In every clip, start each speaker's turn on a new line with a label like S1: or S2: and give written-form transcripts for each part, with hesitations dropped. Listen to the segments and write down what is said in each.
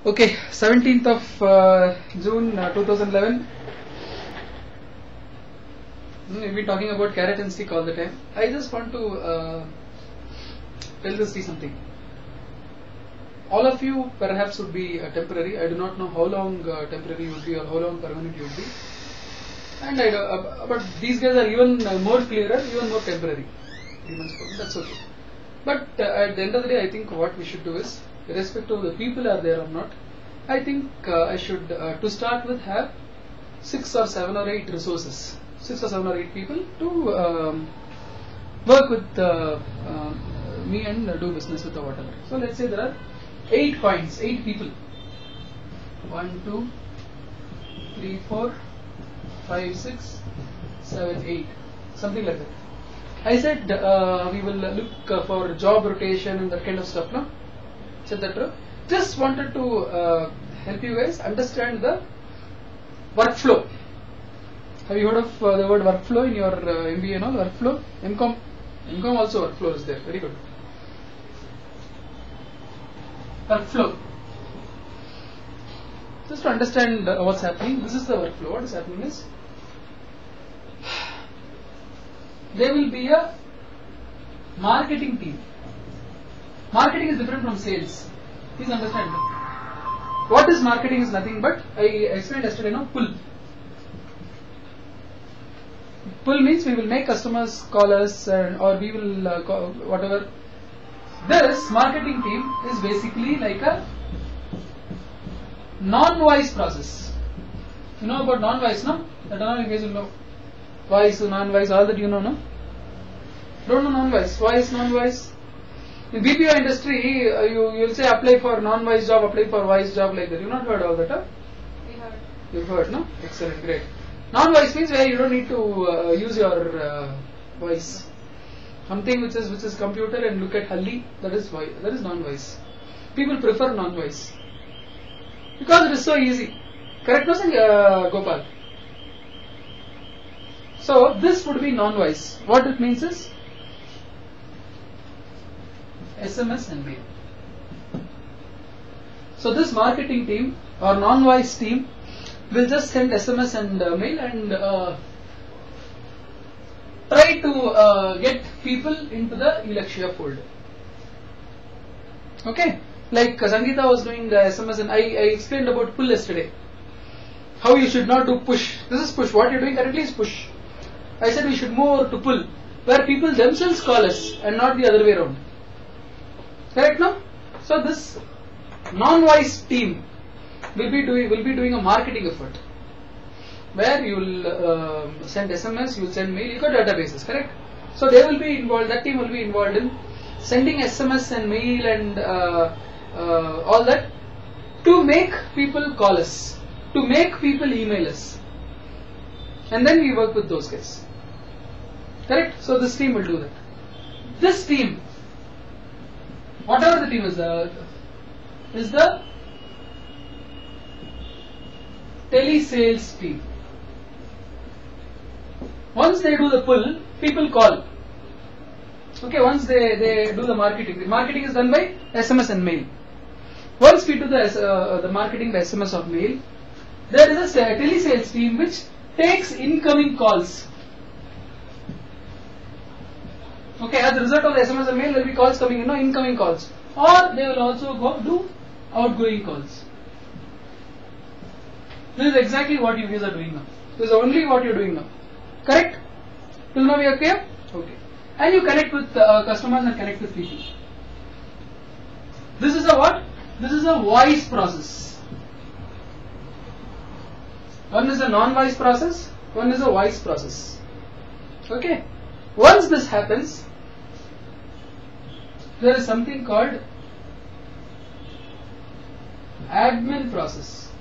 S1: Okay, 17th of June 2011. We've been talking about carrot and stick all the time. I just want to tell this something. All of you perhaps would be temporary. I do not know how long temporary you would be or how long permanent you would be. And but these guys are even more clearer, even more temporary. 3 months ago, that's okay. But at the end of the day, I think what we should do is, irrespective of the people are there or not, I think I should, to start with, have 6 or 7 or 8 resources, 6 or 7 or 8 people to work with me and do business with or whatever. So let's say there are 8 points, 8 people. 1, 2, 3, 4, 5, 6, 7, 8, something like that. I said we will look for job rotation and that kind of stuff, no? Said that true? Just wanted to help you guys understand the workflow. Have you heard of the word workflow in your MBA and all? Workflow? MCOM also workflow is there. Very good. Workflow. Just to understand what's happening, this is the workflow. What is happening is, there will be a marketing team. Marketing is different from sales. Please understand. What is marketing is nothing but, I explained yesterday, no? Pull. Pull means we will make customers call us or we will call whatever. This marketing team is basically like a non-voice process. You know about non-voice, no? I don't know if you guys will know. Voice, non-voice, all that you know, no? Don't know non-voice. Voice, non-voice. In BPO industry, you will say apply for non-voice job, apply for voice job, like that. You've not heard all that, huh?
S2: We heard.
S1: You've heard, no? Excellent, great. Non-voice means where you don't need to use your voice. Something which is computer and look at Halli, that is voice, that is non-voice. People prefer non-voice because it is so easy. Correct, no, sir, Gopal? So this would be non-voice. What it means is SMS and mail. So this marketing team or non-voice team will just send SMS and mail and try to get people into the Elixir fold. Okay, like Sangeeta was doing the SMS and I explained about pull yesterday. How you should not do push. This is push. What you are doing currently is push. I said we should move to pull, where people themselves call us and not the other way around. Correct, no? So this non-voice team will be doing a marketing effort, where you will send SMS, you will send mail, you got databases, correct? So they will be involved. That team will be involved in sending SMS and mail and all that to make people call us, to make people email us, and then we work with those guys. Correct? So this team will do that. This team, whatever the team is the telesales team. Once they do the pull, people call. Okay, once they do the marketing is done by SMS and mail. Once we do the marketing by SMS or mail, there is a telesales team which takes incoming calls. Okay, as a result of the SMS and mail, there will be calls coming in, incoming calls. Or they will also go do outgoing calls. This is exactly what you guys are doing now. This is only what you are doing now. Correct? Till now we are clear? Okay. And you connect with customers and connect with people. This is a what? This is a voice process. One is a non-voice process, one is a voice process. Okay. Once this happens, there is something called admin process.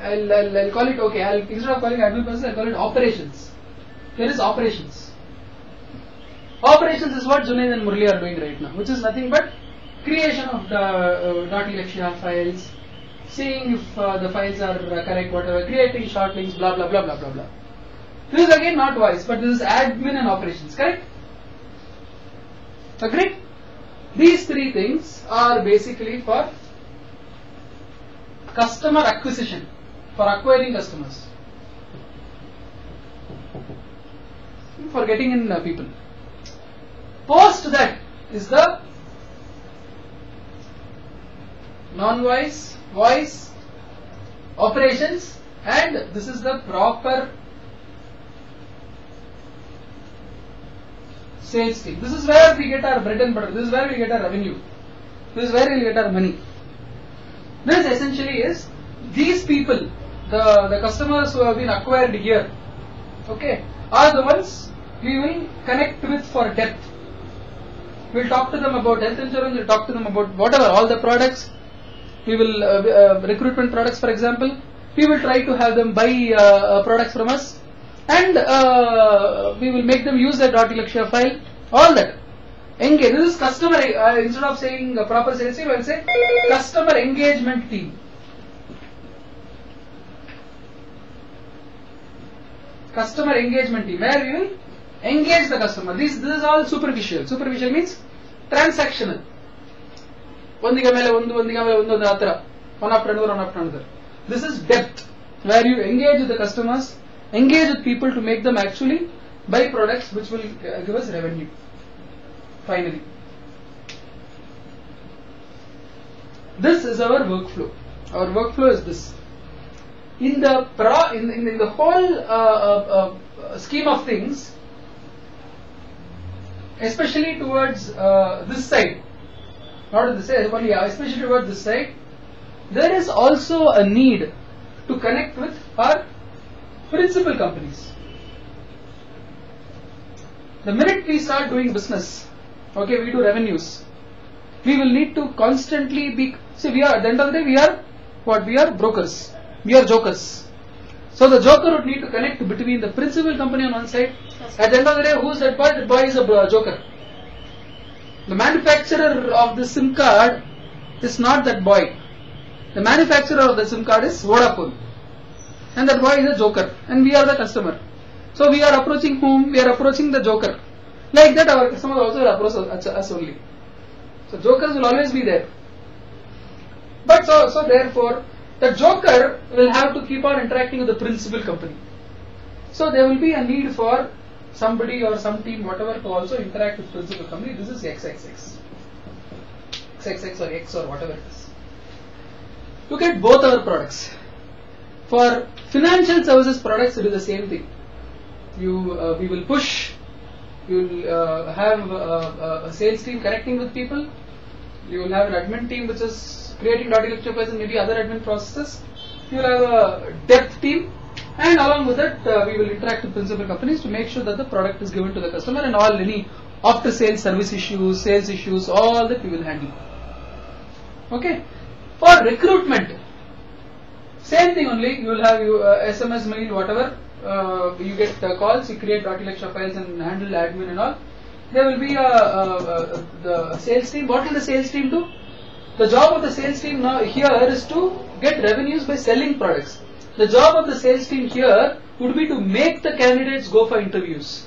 S1: I'll call it, okay, instead of calling admin process, I'll call it operations. There is operations. Operations is what Junaid and Murli are doing right now, which is nothing but creation of the .elixir files, seeing if the files are correct, whatever, creating short links, blah blah blah blah blah blah. This is again not voice, but this is admin and operations, correct? Agreed? These three things are basically for customer acquisition, for acquiring customers, for getting in people. Post that is the non-voice, voice, operations, and this is the proper sales team. This is where we get our bread and butter. This is where we get our revenue. This is where we get our money. This essentially is these people, the customers who have been acquired here, okay, are the ones we will connect with for depth. We'll talk to them about health insurance, we'll talk to them about whatever, all the products. We will, recruitment products for example, we will try to have them buy products from us, and we will make them use that .Lakshya file, all that. Engage. This is customer, instead of saying proper sales team, I will say customer engagement team. Customer engagement team, where we will engage the customer. This is all superficial. Superficial means transactional. One after another. This is depth, where you engage with the customers, engage with people to make them actually buy products which will give us revenue. Finally, this is our workflow. Our workflow is this. In the whole scheme of things, especially towards this side, not this side, only especially towards this side, there is also a need to connect with our principal companies. The minute we start doing business, okay, we do revenues, we will need to constantly be, see, we are, at the end of the day, we are what? We are brokers. We are jokers. So the joker would need to connect between the principal company on one side. At the end of the day, who's that boy? That boy is a joker. The manufacturer of the SIM card is not that boy. The manufacturer of the SIM card is Vodafone. And that boy is a joker. And we are the customer. So we are approaching whom? We are approaching the joker. Like that, our customers also will approach us only. So jokers will always be there. But so therefore, the joker will have to keep on interacting with the principal company. So there will be a need for somebody or some team, whatever, to also interact with principal company. This is XXX or X or whatever it is. Look at both our products. For financial services products, it is the same thing. We will push. You will have a sales team connecting with people. You will have an admin team which is creating .Lakshya files and maybe other admin processes. You will have a depth team, and along with that, we will interact with principal companies to make sure that the product is given to the customer, and any after sales service issues, sales issues, all that we will handle. Okay. For recruitment, same thing only. You will have SMS, mail, whatever. You get calls, you create .Lakshya files and handle admin and all. There will be the sales team. What will the sales team do? The job of the sales team now here is to get revenues by selling products. The job of the sales team here would be to make the candidates go for interviews.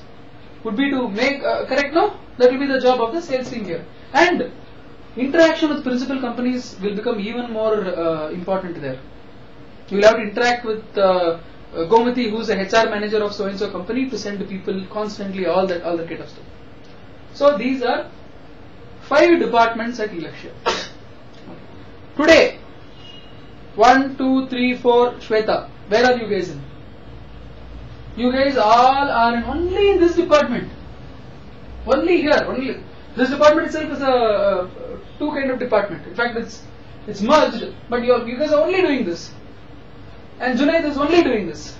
S1: Would be to make, correct now? That will be the job of the sales team here. And interaction with principal companies will become even more important there. You will have to interact with Gomati, who is the HR manager of so-and-so company, to send people constantly all that kind of stuff. So these are 5 departments at Lakshya. Today, 1, 2, 3, 4, Shweta, where are you guys in? You guys all are only in this department. Only here, only. This department itself is a 2 kind of department. In fact, it's merged, but you guys are only doing this. And Junaid is only doing this.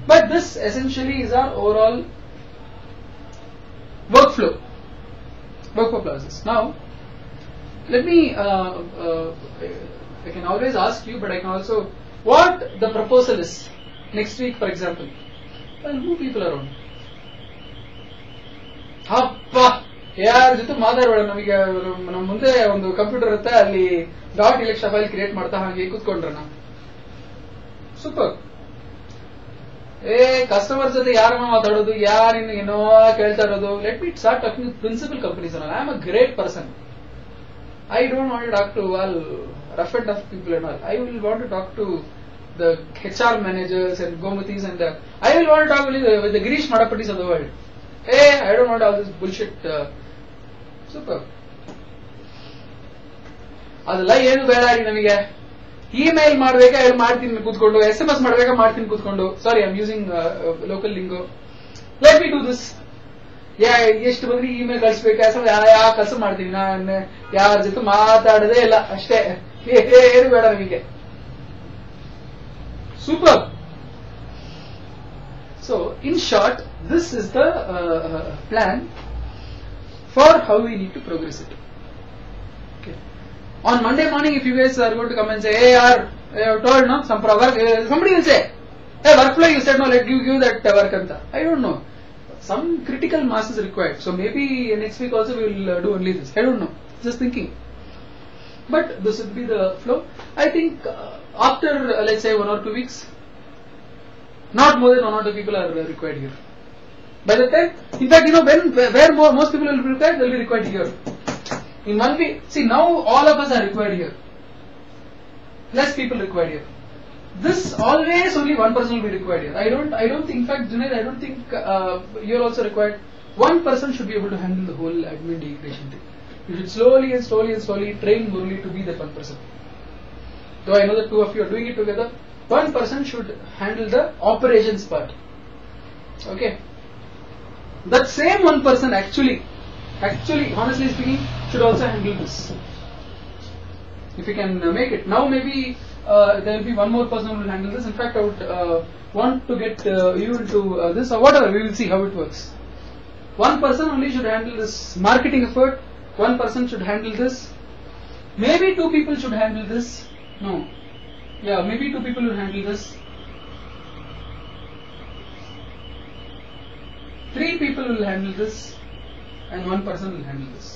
S1: But this essentially is our overall workflow process. Now, let me, I can always ask you, but I can also, what the proposal is. Next week, for example, I'll move people around. Happa, ಯಾರ ಜೊತೆ ಮಾತಾಡೋಣ, ನಮಗೆ ನಮ್ಮ ಮುಂದೆ ಒಂದು computer ಇರುತ್ತೆ, ಅಲ್ಲಿ .Lakshya file create ಮಾಡ್ತಾ ಹಾಗೆ ಕೂತ್ಕೊಂಡ್ರೆ ನಾವು ಸೂಪರ್. ಕಸ್ಟಮರ್ ಜೊತೆ ಯಾರನ್ನ ಮಾತಾಡೋದು, ಯಾರು ಏನೋ ಕೇಳ್ತಾ ಇರೋದು. Let me start talking with principal companies. I am a great person. I don't want to talk to all rough and tough people and all. I will want to talk to the HR managers and Gomatis and I will want to talk with the Girish Madapatis of the world. Hey, I don't want all this bullshit. Super. ಅದೆಲ್ಲ ಏನು ಬೇಡ ರೀ ನಮಗೆ. Email ಮಾಡ್ಬೇಕಾ ಮಾಡ್ತೀನಿ ಕೂತ್ಕೊಂಡು, SMS ಮಾಡ್ಬೇಕಾ ಮಾಡ್ತೀನಿ ಕೂತ್ಕೊಂಡು. Sorry, I am using local lingo. Let me do this. ಎಷ್ಟು ಬಂದ್ರೆ ಇಮೇಲ್ ಕಳಿಸ್ಬೇಕಾ, ಯಾವ ಕೆಲಸ ಮಾಡ್ತೀನಿ ನಾನು, ಯಾರ ಜೊತೆ ಮಾತಾಡೋದೇ ಇಲ್ಲ ಅಷ್ಟೇ, ಏನು ಬೇಡ ನಮಗೆ. Super. So in short, this is the plan for how we need to progress it. On Monday morning, if you guys are going to come and say, hey, I have told, no, somebody will say, hey, workflow, you said, no, let give that work anta. I don't know. Some critical mass is required. So maybe next week also we will do only this. I don't know. Just thinking. But this would be the flow. I think after, let's say, 1 or 2 weeks, not more than 1 or 2 people are required here. By the time, in fact, where most people will be required, they will be required here. In 1 week, see, now all of us are required here. Less people required here. This always only one person will be required here. I don't think, in fact, Junaid, I don't think you are also required. One person should be able to handle the whole admin integration thing. You should slowly train Murali to be that one person. Though I know that 2 of you are doing it together, one person should handle the operations part. Okay. That same one person actually, honestly speaking, should also handle this. If you can make it. Now maybe there will be one more person who will handle this. In fact, I would want to get you into this or whatever. We will see how it works. One person only should handle this marketing effort. One person should handle this. Maybe 2 people should handle this. No. Yeah, maybe 2 people will handle this. 3 people will handle this. And 1 person will handle this.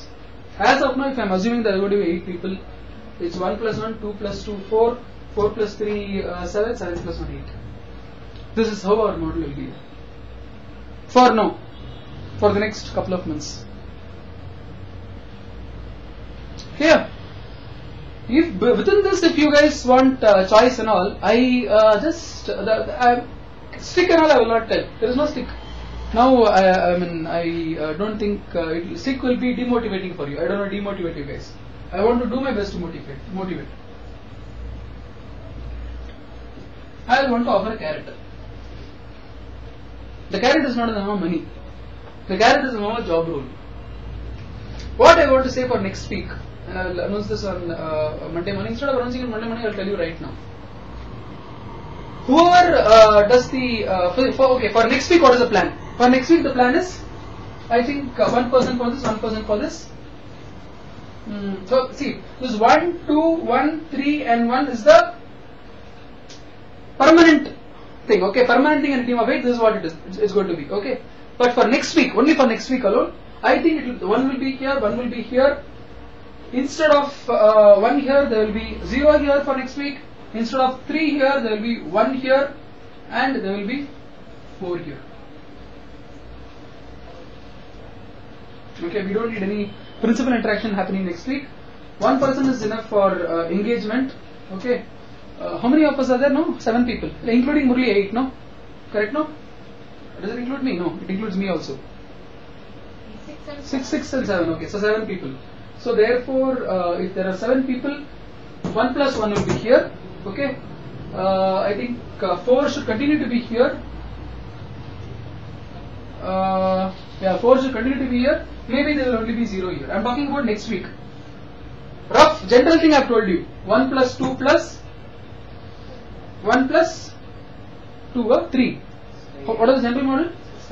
S1: As of now, if I am assuming there are going to be 8 people, it's 1 plus 1, 2 plus 2, 4, 4 plus 3, 7, 7 plus 1, 8. This is how our model will be. For now, for the next couple of months. Here, if within this, if you guys want choice and all, stick and all I will not tell. There is no stick. Now, I don't think stick will be demotivating for you. I don't want to demotivate you guys. I want to do my best to motivate. I want to offer a carrot. The carrot is not the amount of money. The carrot is the amount of job role. What I want to say for next week, and I will announce this on Monday morning. Instead of announcing it Monday morning, I will tell you right now. Whoever does the for next week, what is the plan? For next week, the plan is, I think 1 person for this, 1 person for this. So see, this 1, 2, 1, 3, and 1 is the permanent thing. Okay, permanent thing and team of 8. This is what it is. It's going to be. Okay, but for next week, only for next week alone, I think 1 will be here, 1 will be here. Instead of 1 here, there will be 0 here for next week. Instead of 3 here, there will be 1 here, and there will be 4 here. Okay, we don't need any principal interaction happening next week. 1 person is enough for engagement. Okay, how many of us are there? No, 7 people, including Murali 8. No, correct? No, does it include me? No, it includes me also. 6 and 7. Okay, so 7 people. So therefore, if there are 7 people, 1 plus 1 will be here. Okay, I think 4 should continue to be here. 4 should continue to be here. Maybe there will only be 0 here. I am talking about next week. Rough general thing I have told you. 1 plus 2 plus 1 plus 2 or 3. What is the general model?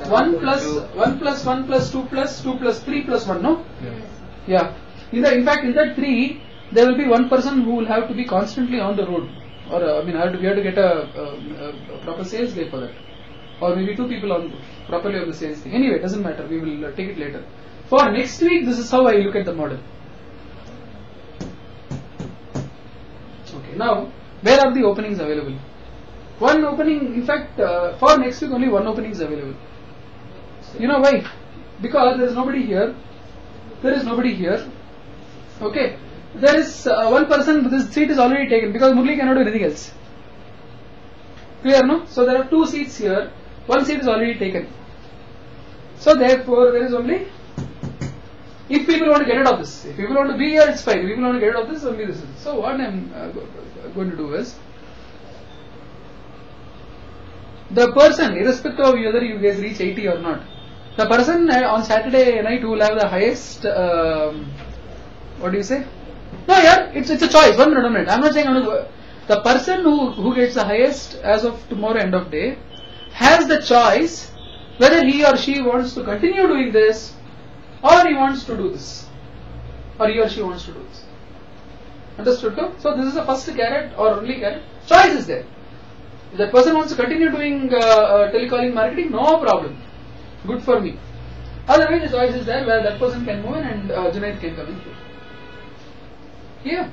S1: 1 plus 1 plus 1 plus 2 plus 2 plus 3 plus 1. No? Yes. Yeah. In fact, in that 3, there will be 1 person who will have to be constantly on the road. Or we have to get a proper sales guy for that. Or maybe 2 people properly on the sales thing. Anyway, it doesn't matter. We will take it later. For next week, this is how I look at the model. Okay. Now, where are the openings available? One opening, in fact, for next week only one opening is available. You know why? Because there is nobody here. There is nobody here. Okay. There is one person, this seat is already taken because Murli cannot do anything else. Clear, no? So there are 2 seats here. One seat is already taken. So therefore, there is only, if people want to get rid of this, if people want to be here, it's fine. If people want to get rid of this, only this is. So what I am going to do is, the person, irrespective of whether you guys reach 80 or not, the person on Saturday night who will have the highest, what do you say? No, yeah, it's a choice. 1 minute. I'm not saying I'm going to go. The person who gets the highest as of tomorrow end of day has the choice whether he or she wants to continue doing this or he wants to do this. Or he or she wants to do this. Understood? No? So this is the first carrot or only carrot. Choice is there. If that person wants to continue doing telecalling marketing, no problem. Good for me. Otherwise the choice is there where that person can move in and Junaid can come in here. Here.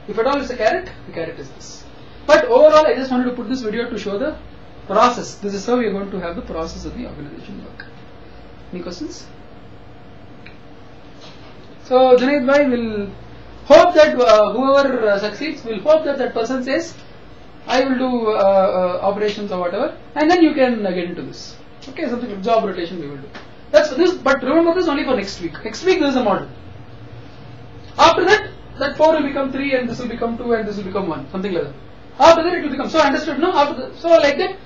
S1: If at all it's a carrot, the carrot is this. But overall I just wanted to put this video to show the process. This is how we are going to have the process of the organization work. Any questions? So Junaid bhai will hope that whoever succeeds will hope that that person says, I will do operations or whatever, and then you can get into this. Okay, something like job rotation we will do. That's this, but remember this only for next week. Next week there is a model. After that, that 4 will become 3 and this will become 2 and this will become 1, something like that. After that it will become, so understood, no? After that, so like that,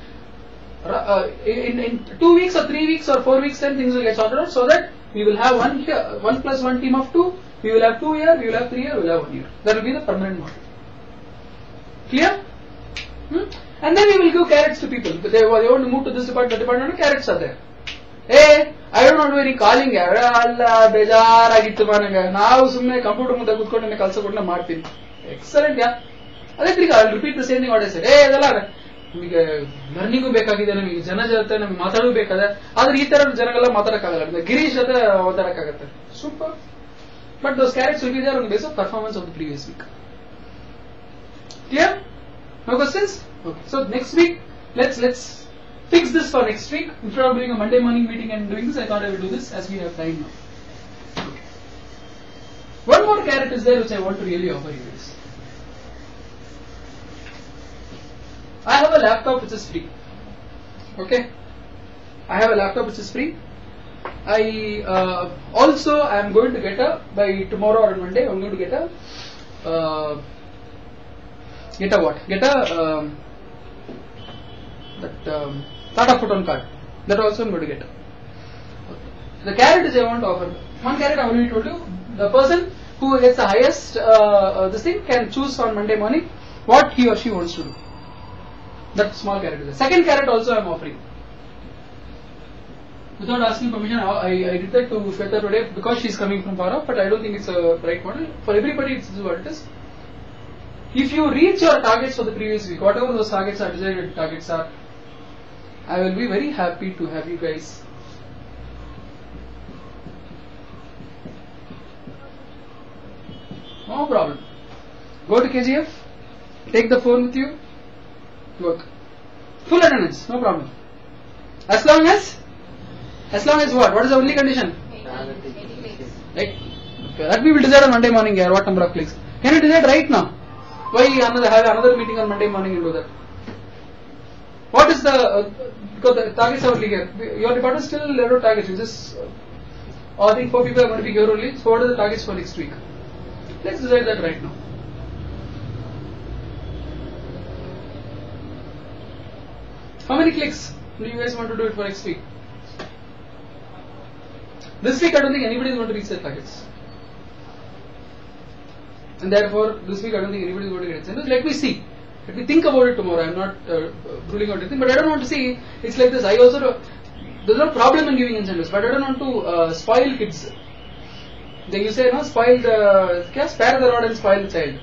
S1: in 2 weeks or 3 weeks or 4 weeks then things will get sorted out, so that we will have 1 here, 1 plus 1 team of 2, we will have 2 here, we will have 3 here, we will have 1 here. That will be the permanent model. Clear? And then we will give carrots to people. They want to move to this department, that department, carrots are there. Hey, I don't want to do any calling. Excellent, yeah. I'll repeat the same thing what I said. Hey, learning ಬೇಕಾಗಿದೆ ನಮಗೆ ಜನ ಜೊತೆ ನಮಗೆ ಮಾತಾಡಬೇಕಾದ್ರೆ ಆದ್ರೆ ಈ ತರ ಜನಗಳೆಲ್ಲ ಮಾತಾಡಕ್ಕಾಗಲ್ಲ ಗಿರೀಶ್ ಜೊತೆ ಮಾತಾಡಕ್ಕಾಗತ್ತೆ super but those carrots will be there on the basis of performance of the previous week. Clear? No questions? Okay. So next week let's fix this for next week. Instead of doing a Monday morning meeting and doing this, I thought I will do this as we have time now. Okay. One more carrot is there which I want to really offer you guys. I have a laptop which is free. Okay, I have a laptop which is free. I also am going to get by tomorrow or Monday. I'm going to get a Tata Photon card. That also I'm going to get. The carrot is I want to offer. One carrot I already told you. The person who gets the highest this thing can choose on Monday morning what he or she wants to do. That small carrot is there. Second carrot also I am offering. Without asking permission, I did that to Shweta today because she is coming from far off, but I don't think it's a right model. For everybody, this is what it is. If you reach your targets for the previous week, whatever those targets are, desired targets are, I will be very happy to have you guys. No problem. Go to KGF, take the phone with you, work. Full attendance, no problem. As long as what? What is the only condition? Right? Okay, that we will decide on Monday morning here, what number of clicks. Can you decide right now? Why have another meeting on Monday morning and do that? What is the, because the targets are only here. Your department still there are targets, you just, I think 4 people are going to be here only, so what are the targets for next week? Let's decide that right now. How many clicks do you guys want to do it for next week? This week I don't think anybody is going to reach their targets. And therefore, this week I don't think anybody is going to get incentives. Let me see. Let me think about it tomorrow. I am not ruling out anything, but I don't want to see. It's like this. I also there's no problem in giving incentives, but I don't want to spoil kids. Then you say, no, spare the rod and spoil the child.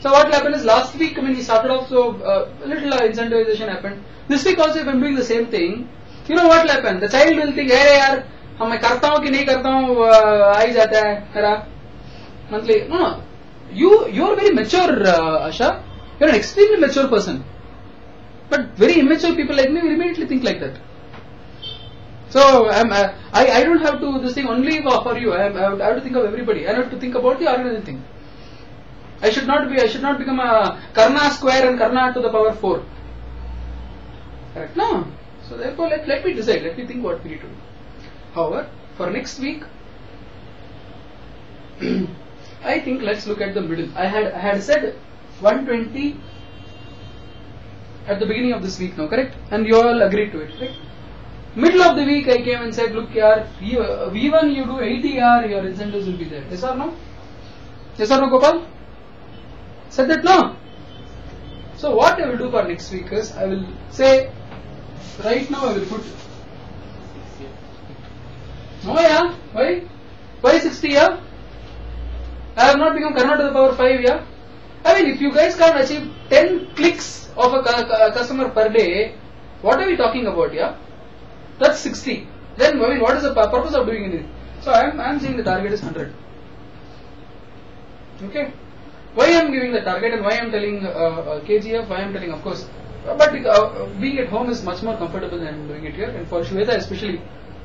S1: So what happened is last week when we started off, so a little incentivization happened. This week also, if I'm doing the same thing, you know what will happen? The child will think, hey yaar, मैं करता हूँ कि नहीं करता हूँ आ ही जाता है मेरा monthly. No, you are very mature, Asha. You are an extremely mature person. But very immature people like me will immediately think like that. So I don't have to this thing only for you. I have to think of everybody. I have to think about the organizing thing. I should not become a Karna square and Karna to the power 4. Correct? No. So therefore let me decide. Let me think what we need to do. However, for next week, I think let's look at the middle. I had said 120 at the beginning of this week now, correct? And you all agreed to it, right? Middle of the week I came and said, look yaar, V1 you do 80 yaar, your incentives will be there. Yes or no? Yes or no, Gopal? Said that no? So what I will do for next week is, I will say, right now I will put, no yeah, why? Why 60 yeah? I have not become Karna to the power 5 yeah? I mean if you guys can't achieve 10 clicks of a customer per day, what are we talking about yeah? That's 60. Then I mean what is the purpose of doing anything? So I am saying the target is 100. Okay. Why I am giving the target and why I am telling KGF, why I am telling of course, but being at home is much more comfortable than doing it here, and for Shweta especially,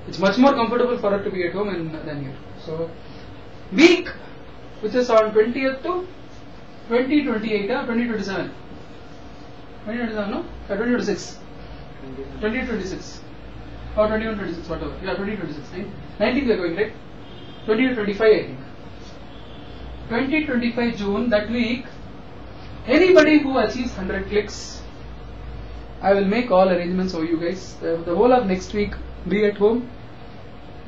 S1: it's much more comfortable for her to be at home than here. So week which is on 20th to 2028, 2027. 2027 no? 2026. 2026. Or 21-26, whatever. Yeah, 20-26. 19th we are going, right? 20-25 I think. 20-25 June, that week, anybody who achieves 100 clicks, I will make all arrangements for you guys. The whole of next week, be at home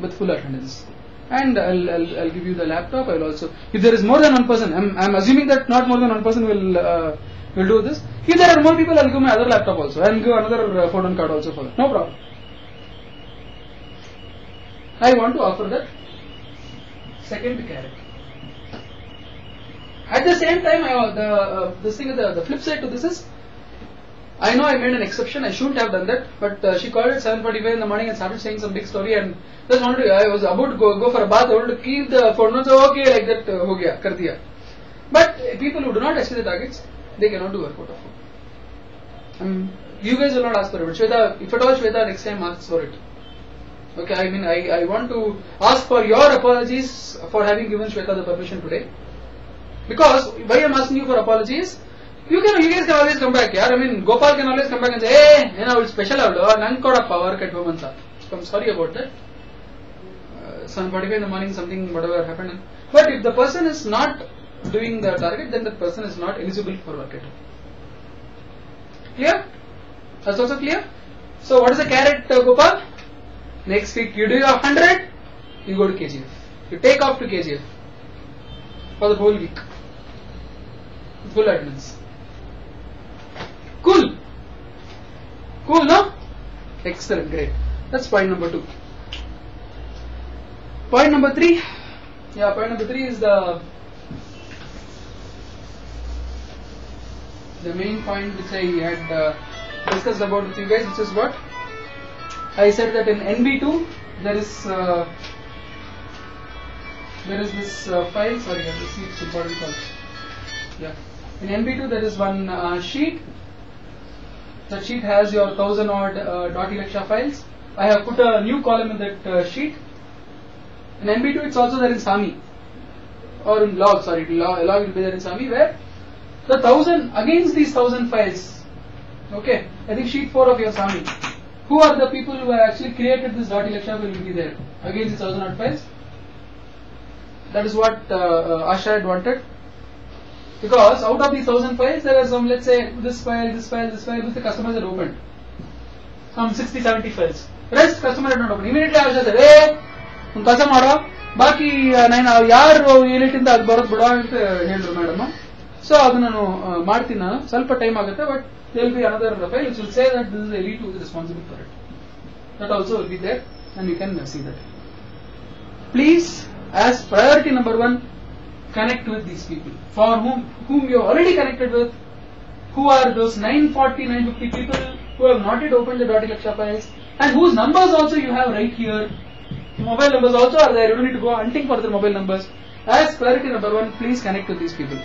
S1: with full attendance. And I'll give you the laptop. I will also, if there is more than one person, I'm assuming that not more than one person will do this. If there are more people, I'll give my other laptop also. I'll give another photon card also for that. No problem. I want to offer that second carrot. At the same time, the flip side to this is, I know I made an exception. I shouldn't have done that, but she called at 7:45 in the morning and started saying some big story, and just wanted to, I was about to go for a bath. I wanted to keep the phone on. So okay, like that, ho gaya, kar diya. But people who do not achieve the targets, they cannot do workout of home. You guys will not ask for it. But Shweta, if at all Shweta next time asks for it. Okay, I mean, I want to ask for your apologies for having given Shweta the permission today. Because why I am asking you for apologies, you guys can always come back. Yeah? I mean, Gopal can always come back and say, hey, you know, special avlo, nan koda power at home anta. So I'm sorry about that. 7:45 in the morning, something whatever happened. But if the person is not doing the target, then that person is not eligible for work at home. Clear? That's also clear. So what is the carrot, Gopal? Next week you do your 100, you go to KGF. You take off to KGF for the whole week. Full attendance. Cool. Cool, no? Excellent, great. That's point number 2. Point number 3. Yeah, point number 3 is the main point which I had discussed about with you guys, which is what? I said that in NB2 there is this file. Sorry, I have to see it's important file. Yeah. In NB2 there is one sheet. That sheet has your 1000 odd .elexa files. I have put a new column in that sheet. In NB2 it's also there in SAMI. Or in log, sorry, log will be there in SAMI, where the 1000, against these 1000 files, okay, I think sheet 4 of your SAMI, who are the people who have actually created this .elexa will be there against these 1000 odd files. That is what Asha had wanted. Because out of these 1000 files, there are some, let's say, this file, which the customers had opened. Some 60-70 files. Rest customer had not opened. Immediately Asha said, hey, kasa maro, baki nainu yaru ಹೇಳಿಟ್ಟಿಂದ ಅದು ಬರೋದು ಬಿಡೋ ಅಂತ ಹೇಳಿದ್ರು madam. So ಅದನ್ನ ನಾನು ಮಾಡ್ತೀನಿ, ನಾನು ಸ್ವಲ್ಪ ಟೈಮ್ ಆಗುತ್ತೆ, but there will be another file which will say that this is Elite who is responsible for it. That also will be there, and you can see that. Please, as priority number 1, connect with these people for whom you are already connected with. Who are those 940, 950 people who have not yet opened the .elexa files, and whose numbers also you have right here. Mobile numbers also are there. You don't need to go hunting for their mobile numbers. As priority number 1, please connect with these people.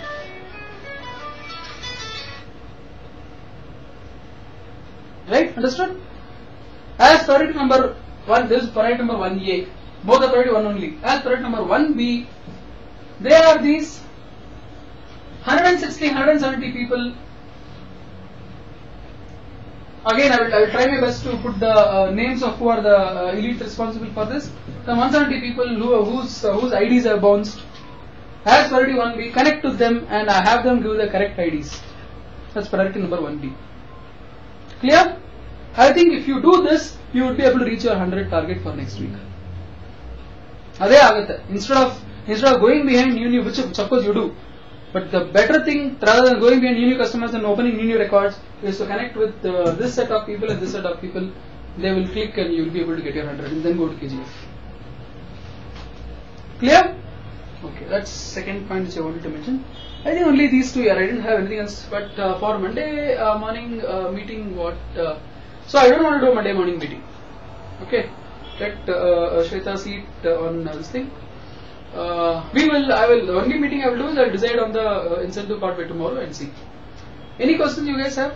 S1: Right? Understood? As priority number 1, this is priority number 1A. Both are priority 1 only. As priority number 1B, there are these 160, 170 people. Again, I will try my best to put the names of who are the elite responsible for this. The 170 people whose IDs are bounced. As priority 1B, connect to them and I have them give the correct IDs. That's priority number 1B. Clear? I think if you do this, you would be able to reach your 100 target for next week. Instead of going behind new, which suppose you do, but the better thing rather than going behind new customers and opening new records is to connect with this set of people and this set of people. They will click and you will be able to get your 100 and then go to KGF. Clear? Okay, that's second point which I wanted to mention. I think only these two here. I didn't have anything else. But for Monday morning meeting, so I don't want to do a Monday morning meeting. Okay, let Shweta see it on this thing. The only meeting I will do is I will decide on the incentive part by tomorrow and see. Any questions you guys have?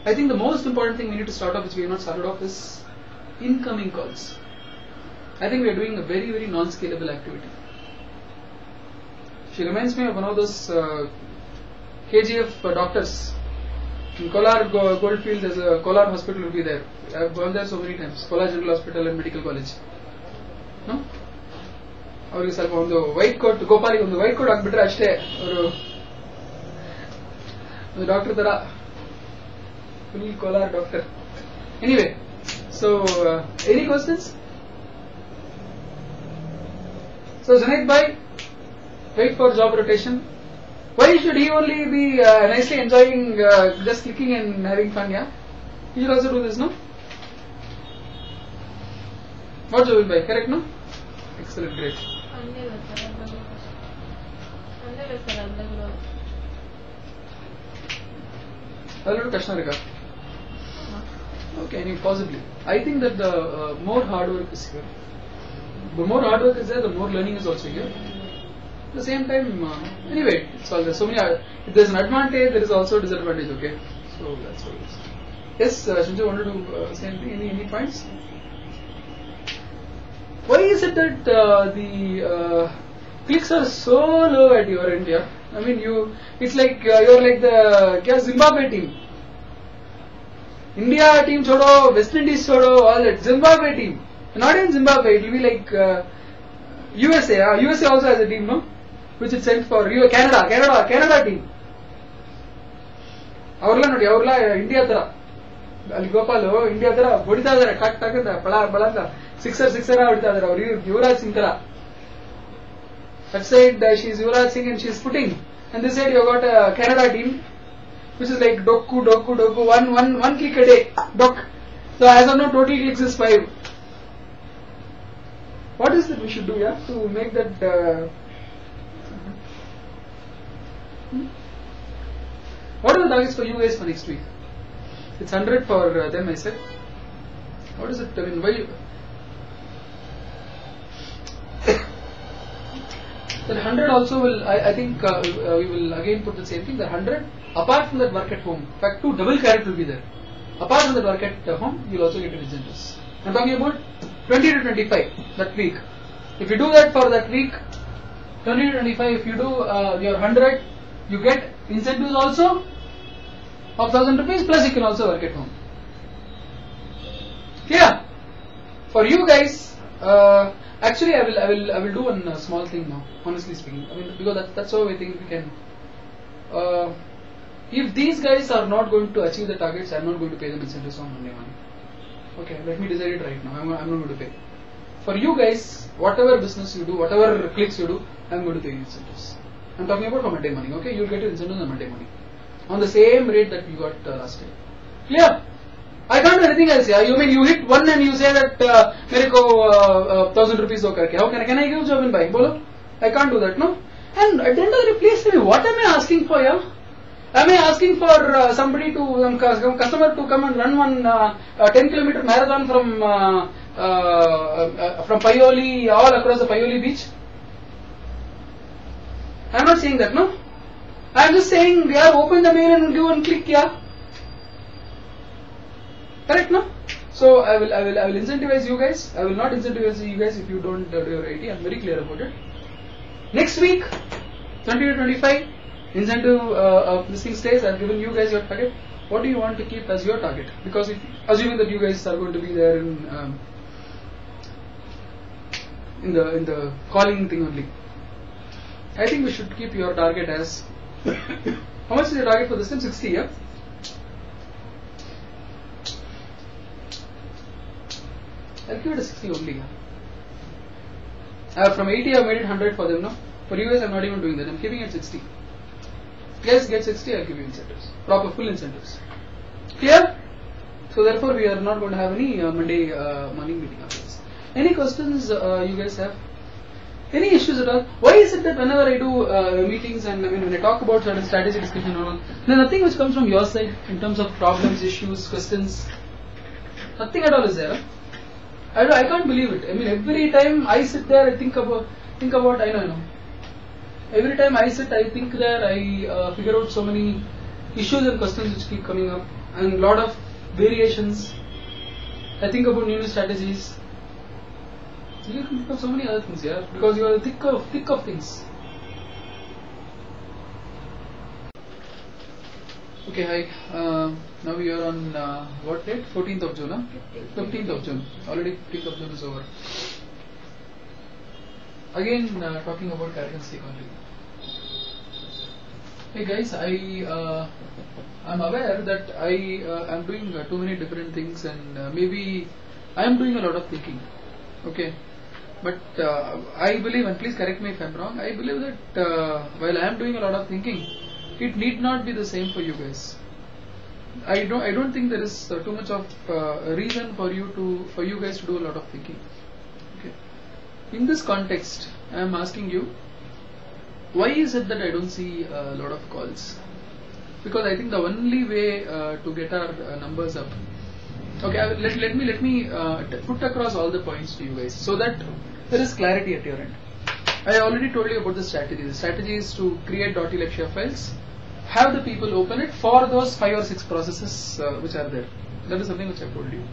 S1: I think the most important thing we need to start off, which we have not started off, is incoming calls. I think we are doing a very, very non-scalable activity. She reminds me of one of those KGF doctors. In Kolar Goldfield, there's a Kolar hospital will be there. I've gone there so many times. Kolar General Hospital and Medical College. No? ಅವ್ರಿಗೆ ಸ್ವಲ್ಪ ಒಂದು white coat ಗೋಪಾಲಿಗೆ ಒಂದು white coat ಹಾಕ್ಬಿಟ್ರೆ ಅಷ್ಟೇ ಅವರು doctor ತರ full Kolar doctor. Anyway, so any questions? So Junaid bhai, wait for job rotation. Why should he only be nicely enjoying just clicking and having fun? Yeah, he should also do this, no? What Junaid bhai? Correct, no? Excellent, great. Hello, Kashnarika. Okay, possibly. I think that the more hard work is here. The more hard work is there, the more learning is also here. At the same time, anyway, it's all there. So many. If there's an advantage, there is also a disadvantage. Okay, so that's what it is. Yes, Shinju wanted to say anything. Any points? Why is it that the clicks are so low at your end? Yeah, I mean, it's like you're like the Zimbabwe team. India team chodo, West Indies chodo, all that. Zimbabwe team. Not in Zimbabwe, it will be like USA. USA also has a team, no? Which is sent for Canada team. Aurla nodi, aurla India tara. Ali Gopalu, India tara, hodita idare, cut balanta, sixer hodita idare. Avaru Yuvraj Singh tara. That side she's Yuvraj Singh and she's putting, and this side you got a Canada team, which is like doku, one click a day, dok. So as of now, total clicks is 5. What is that we should do, yeah, to make that? What are the targets for you guys for next week? It's 100 for them, I said. What is it? I mean, why? That 100 also will. I think we will again put the same thing. The 100, apart from that work at home. In fact, 2 double carrot will be there. Apart from that work at home, you will also get incentives. I'm talking about 20 to 25 that week. If you do that for that week, 20 to 25, if you do your 100, you get incentives also of 1,000 rupees, plus you can also work at home. Clear? For you guys, actually I will do one small thing now, honestly speaking. I mean, because that's how I think we can. If these guys are not going to achieve the targets, I'm not going to pay them incentives on Monday morning. Okay, let me decide it right now. I'm not going to pay. For you guys, whatever business you do, whatever clicks you do, I'm going to pay you incentives. I'm talking about for Monday morning. Okay, you'll get your incentives on Monday morning on the same rate that you got last time. Clear? I can't do anything else. Yeah, you mean you hit one and you say that मेरे को 1,000 rupees दो करके. How can I give Jobin bhai? बोलो. I can't do that, no. And at the end of the day, please tell me, what am I asking for, yeah? Am I asking for somebody to customer to come and run one 10-kilometer marathon from Paioli all across the Paioli beach? I am not saying that, no. I am just saying, yeah, open the mail and give one click, yeah. Correct, no? So I will incentivize you guys. I will not incentivize you guys if you don't do your IT. I'm very clear about it. Next week, 20 to 25, incentive this thing stays. I've given you guys your target. What do you want to keep as your target? Because assuming that you guys are going to be there in the calling thing only, I think we should keep your target as how much is your target for this time? 60, yeah? I'll give it a 60 only. From 80 I've made it 100 for them, no? For you guys I'm not even doing that, I'm keeping it 60. Guys get 60, I'll give you incentives. Proper full incentives. Clear? So therefore we are not going to have any Monday morning meeting after this. Any questions you guys have? Any issues at all? Why is it that whenever I do meetings and when I talk about certain strategy discussion and all, there's nothing which comes from your side in terms of problems, issues, questions? Nothing at all is there. I can't believe it. I mean, every time I sit there, I think about. I know. Every time I sit, I think there, I figure out so many issues and questions which keep coming up, and a lot of variations. I think about new strategies. You can think of so many other things, yeah, because you are thick of things. Okay, hi. Now we are on what date? 14th of June, huh? 15th of June. Already 15th of June is over. Again, talking about carrot and stick only. Hey guys, I'm aware that I am doing too many different things, and maybe I am doing a lot of thinking. Okay, but I believe, and please correct me if I'm wrong, I believe that while I am doing a lot of thinking, it need not be the same for you guys. I don't think there is too much of reason for you guys to do a lot of thinking. Okay. In this context, I am asking you, why is it that I don't see a lot of calls? Because I think the only way to get our numbers up. Okay, let me put across all the points to you guys so that there is clarity at your end. I already told you about the strategy. The strategy is to create .elec share files, have the people open it for those 5 or 6 processes which are there. That is something which I told you.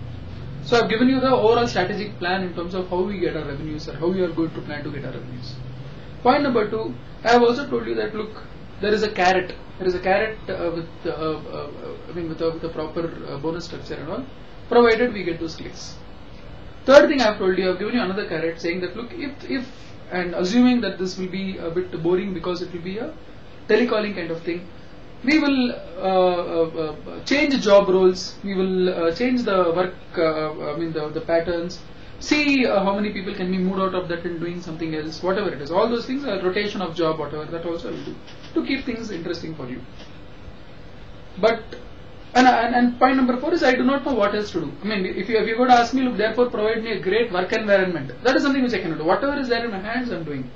S1: So I have given you the overall strategic plan in terms of how we get our revenues or how we are going to plan to get our revenues. Point number 2, I have also told you that look, there is a carrot. There is a carrot with a proper bonus structure and all, provided we get those clicks. Third thing I have told you, I have given you another carrot saying that look, if and assuming that this will be a bit boring because it will be a telecalling kind of thing, we will change job roles, we will change the work, the patterns, see how many people can be moved out of that and doing something else, whatever it is. All those things, rotation of job, whatever, that also I will do to keep things interesting for you. But and point number 4 is I do not know what else to do. I mean, if you're going to ask me, look, therefore provide me a great work environment. That is something which I cannot do. Whatever is there in my hands, I'm doing.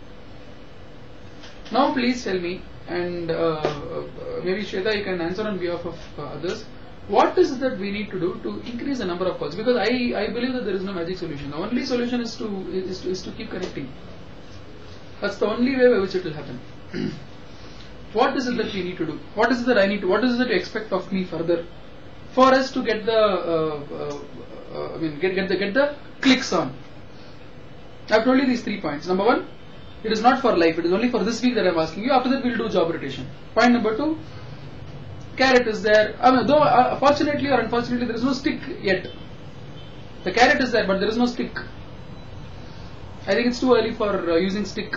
S1: Now, please tell me, and maybe Shweta, you can answer on behalf of others. What is it that we need to do to increase the number of calls? Because I believe that there is no magic solution. The only solution is to keep connecting. That's the only way by which it will happen. What is it that we need to do? What is it that I need to? What is it that you expect of me further, for us to get the get the clicks on? I've told you these 3 points. Number 1, it is not for life. It is only for this week that I'm asking you. After that, we'll do job rotation. Point number 2, carrot is there. I mean, though fortunately or unfortunately, there is no stick yet. The carrot is there, but there is no stick. I think it's too early for using stick.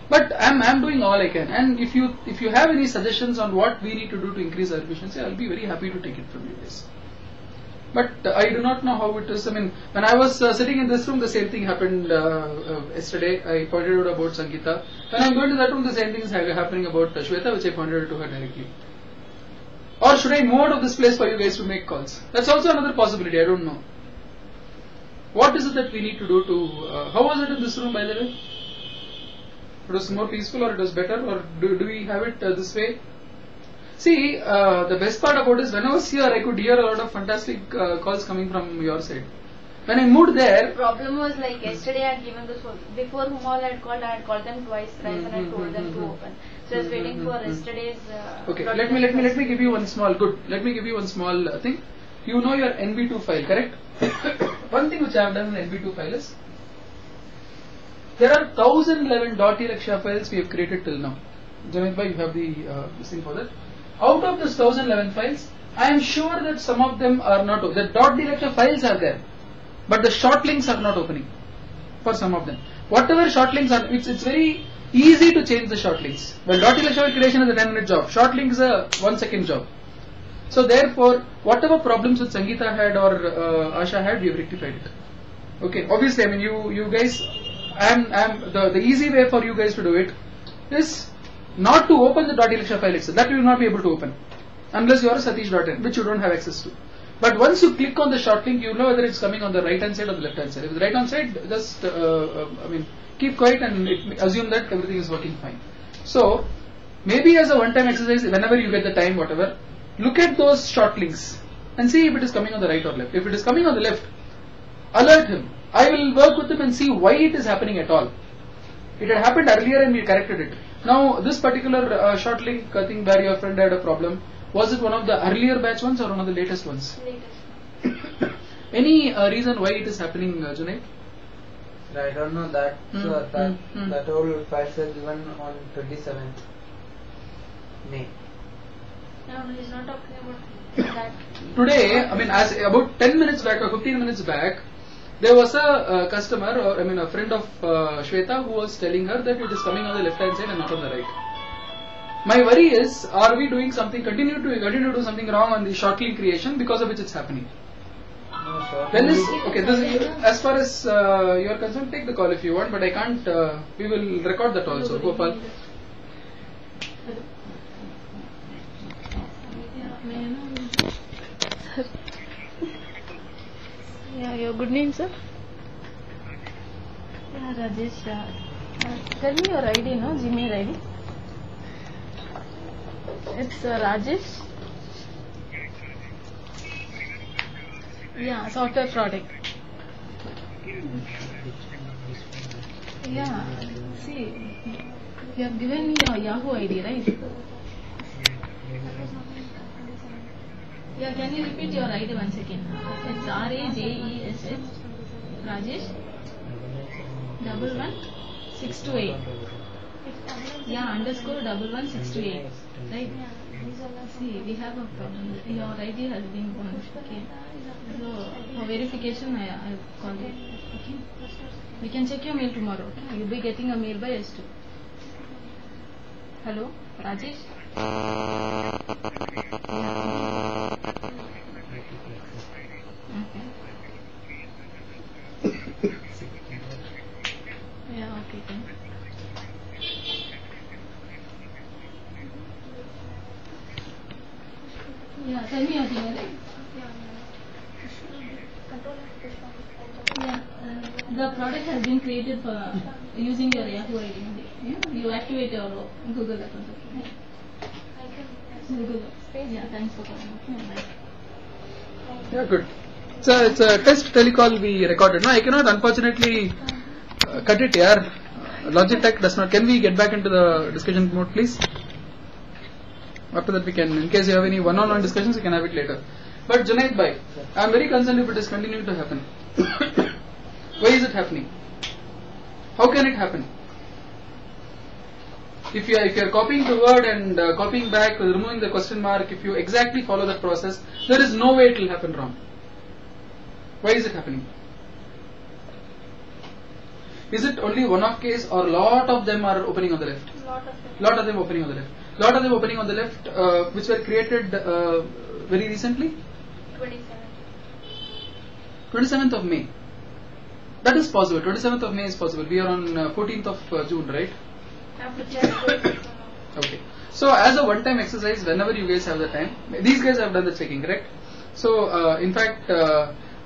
S1: But I'm doing all I can, and if you have any suggestions on what we need to do to increase our efficiency, I'll be very happy to take it from you guys. But I do not know how it is. I mean, when I was sitting in this room, the same thing happened yesterday. I pointed out about Sangeeta. When I'm going to that room, the same thing is happening about Shweta, which I pointed out to her directly. Or should I move out of this place for you guys to make calls? That's also another possibility. I don't know. What is it that we need to do to? How was it in this room, by the way? It was more peaceful, or it was better, or do we have it this way? See, the best part about it is when I was here, I could hear a lot of fantastic calls coming from your side. When I moved there,
S2: The problem was like yesterday I had given this one. Before whom all I had called them twice, thrice, and I told them to open. So I was waiting for yesterday's.
S1: Okay, let me give you one small Let me give you one small thing. You know your NB2 file, correct? One thing which I have done in NB2 file is there are 1011 .electra files we have created till now. Junaid bhai, you have the this thing for that. Out of this 1011 files, I am sure that some of them are not. The .electra files are there, but the short links are not opening for some of them. Whatever short links are, it's very easy to change the short links. Well, .electra creation is a 10-minute job. Short link is a 1-second job. So therefore, whatever problems that Sangeeta had or Asha had, we have rectified it. Okay, obviously, I mean, you guys, the easy way for you guys to do it is not to open the .electra file itself. That you will not be able to open unless you are a Satish.in, which you don't have access to. But once you click on the short link, you know whether it's coming on the right hand side or the left hand side. If it's right hand side, just keep quiet and assume that everything is working fine. So maybe as a one-time exercise, whenever you get the time, whatever, look at those short links and see if it is coming on the right or left. If it is coming on the left, alert him. I will work with him and see why it is happening at all. It had happened earlier and we corrected it. Now this particular short link, I think where your friend had a problem, was it one of the earlier batch ones or one of the latest ones?
S2: Latest.
S1: Any reason why it is happening, Junaid?
S3: I don't know that. That whole file was given on 27th May.
S2: No, he's not talking about that.
S1: Today, I mean, as about 10 minutes back or 15 minutes back, there was a customer, or I mean a friend of Shweta, who was telling her that it is coming on the left hand side and not on the right. My worry is, are we doing something, continue to do something wrong on the short link creation because of which it's happening?
S3: No, sure.
S1: Then as far as you are concerned, take the call if you want, but I can't, we will record that also, Gopal.
S2: Yeah, your good name, sir? Yeah, Rajesh. Tell me your ID, no? Gmail ID. It's Rajesh. Yeah, software product. Yeah, see, you have given me your Yahoo ID, right? Yeah, can you repeat your ID once again? It's RAJESH, Rajesh, 11628. Yeah, underscore 11628. Right? See, we have a problem. Your ID has been gone. Okay. So, for verification, I'll call you. Okay. We can check your mail tomorrow. Okay? You'll be getting a mail by S2. Hello, Rajesh? Okay. Yeah, okay. Then. Yeah, tell me your email. Yeah, the product has been created for using your Yahoo ID. Yeah? You activate your Google account. Okay? Google. Yeah, thanks for calling. Okay, bye.
S1: Yeah, good. It's a test telecall we recorded. No, I cannot unfortunately cut it here. Logitech does not. Can we get back into the discussion mode, please? After that we can, in case you have any one-on-one discussions, you can have it later. But Junaid bhai, I am very concerned if it is continuing to happen. Why is it happening? How can it happen? If you are copying the word and copying back, removing the question mark, if you exactly follow that process, there is no way it will happen wrong. Why is it happening? Is it only one-off case or lot of them are opening on the left? Lot of them opening on the left. Lot of them opening on the left, which were created very recently? 27th of May. That is possible. 27th of May is possible. We are on 14th of June, right? Okay. So as a one-time exercise, whenever you guys have the time, these guys have done the checking, correct? So in fact,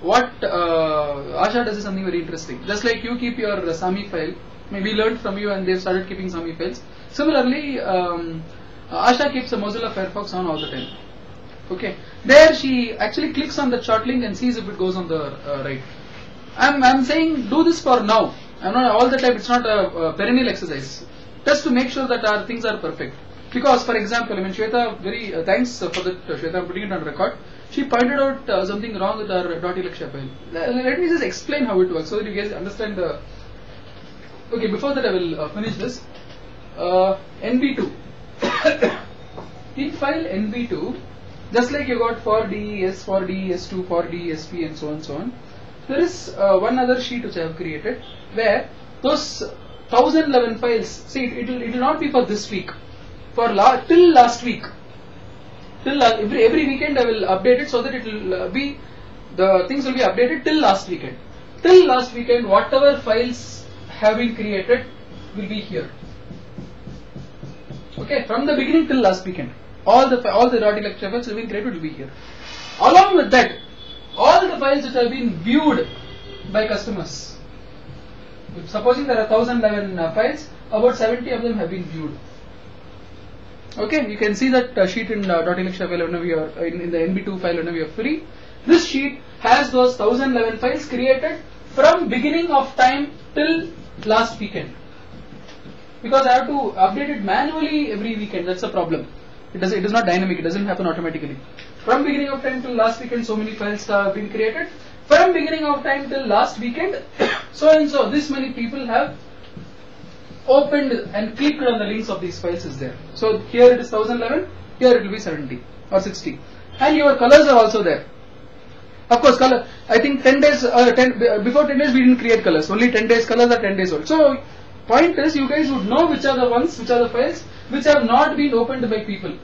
S1: what Asha does is something very interesting. Just like you keep your SAMI file, maybe learned from you and they've started keeping SAMI files. Similarly, Asha keeps a Mozilla Firefox on all the time. Okay. There she actually clicks on the short link and sees if it goes on the right. I'm saying do this for now. I'm not all the time. It's not a perennial exercise. Just to make sure that our things are perfect. Because, for example, I mean, Shweta, very thanks for that, Shweta. I'm putting it on record. She pointed out something wrong with our .elixir file. Let me just explain how it works so that you guys understand the. Okay, before that I will finish this. NB2. In file NB2, just like you got for DES, for DES2, for DESP, and so on, so on. There is one other sheet which I have created where those 1011 files. See, it will not be for this week. For till last week. Till every weekend I will update it so that it will be the things will be updated till last weekend. Till last weekend, whatever files have been created will be here. Okay, from the beginning till last weekend, all the .elixir files have been created will be here. Along with that, all the files which have been viewed by customers. Supposing there are 1011 files, about 70 of them have been viewed. Okay, you can see that sheet in .elixir file whenever you are in the NB2 file whenever you are free. This sheet has those 1011 files created from beginning of time till last weekend. Because I have to update it manually every weekend. That's a problem. It is not dynamic. It doesn't happen automatically. From beginning of time till last weekend, so many files have been created. From beginning of time till last weekend, so and so this many people have opened and clicked on the links of these files is there. So here it is 1011, here it will be 70 or 60, and your colors are also there. Of course, color. I think 10 days, before 10 days we didn't create colors. Only 10 days colors are 10 days old. So point is, you guys would know which are the ones, which are the files which have not been opened by people,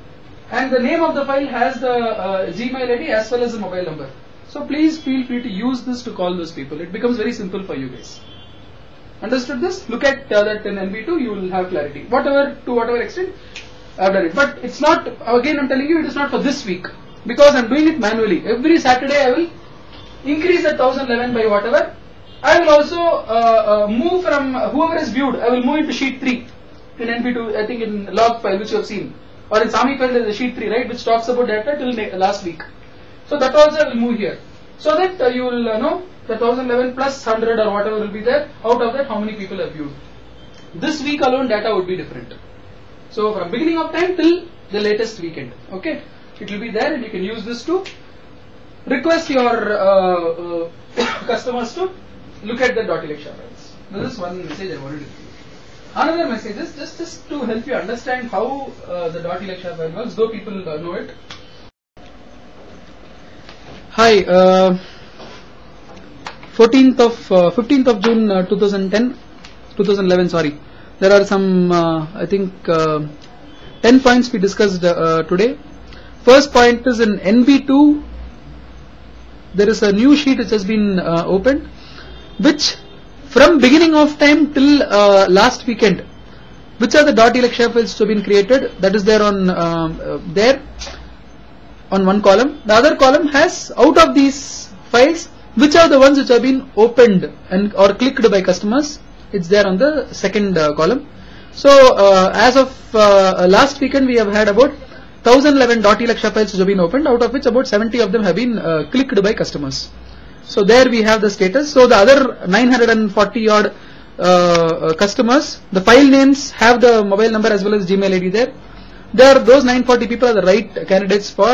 S1: and the name of the file has the Gmail ID as well as the mobile number. So please feel free to use this to call those people. It becomes very simple for you guys. Understood this? Look at that in NB2, you will have clarity. To whatever extent I have done it. But it's not, again I'm telling you, it is not for this week. Because I'm doing it manually. Every Saturday I will increase that 1011 by whatever. I will also move from whoever is viewed, I will move into sheet 3 in NB2, I think in log file which you have seen. Or in SAMI file there is a sheet 3, right, which talks about data till last week. So that also I will move here. So that you will know the 1011 plus 100 or whatever will be there. Out of that, how many people have viewed. This week alone data would be different. So from beginning of time till the latest weekend. Okay, it will be there and you can use this to request your customers to look at the .elixir files. This is one message I wanted to give you. Another message is just to help you understand how the .elixir file works, though people know it. Hi, 15th of June 2011, sorry. There are some, I think, 10 points we discussed today. First point is in NB2, there is a new sheet which has been opened, which from beginning of time till last weekend, which are the .elixir files which have been created, that is there on one column. The other column has, out of these files, which are the ones which have been opened and or clicked by customers. It's there on the second column. So as of last weekend, we have had about 1011 .elixir files which have been opened, out of which about 70 of them have been clicked by customers. So there we have the status. So the other 940 odd customers, the file names have the mobile number as well as Gmail ID there. Those 940 people are the right candidates for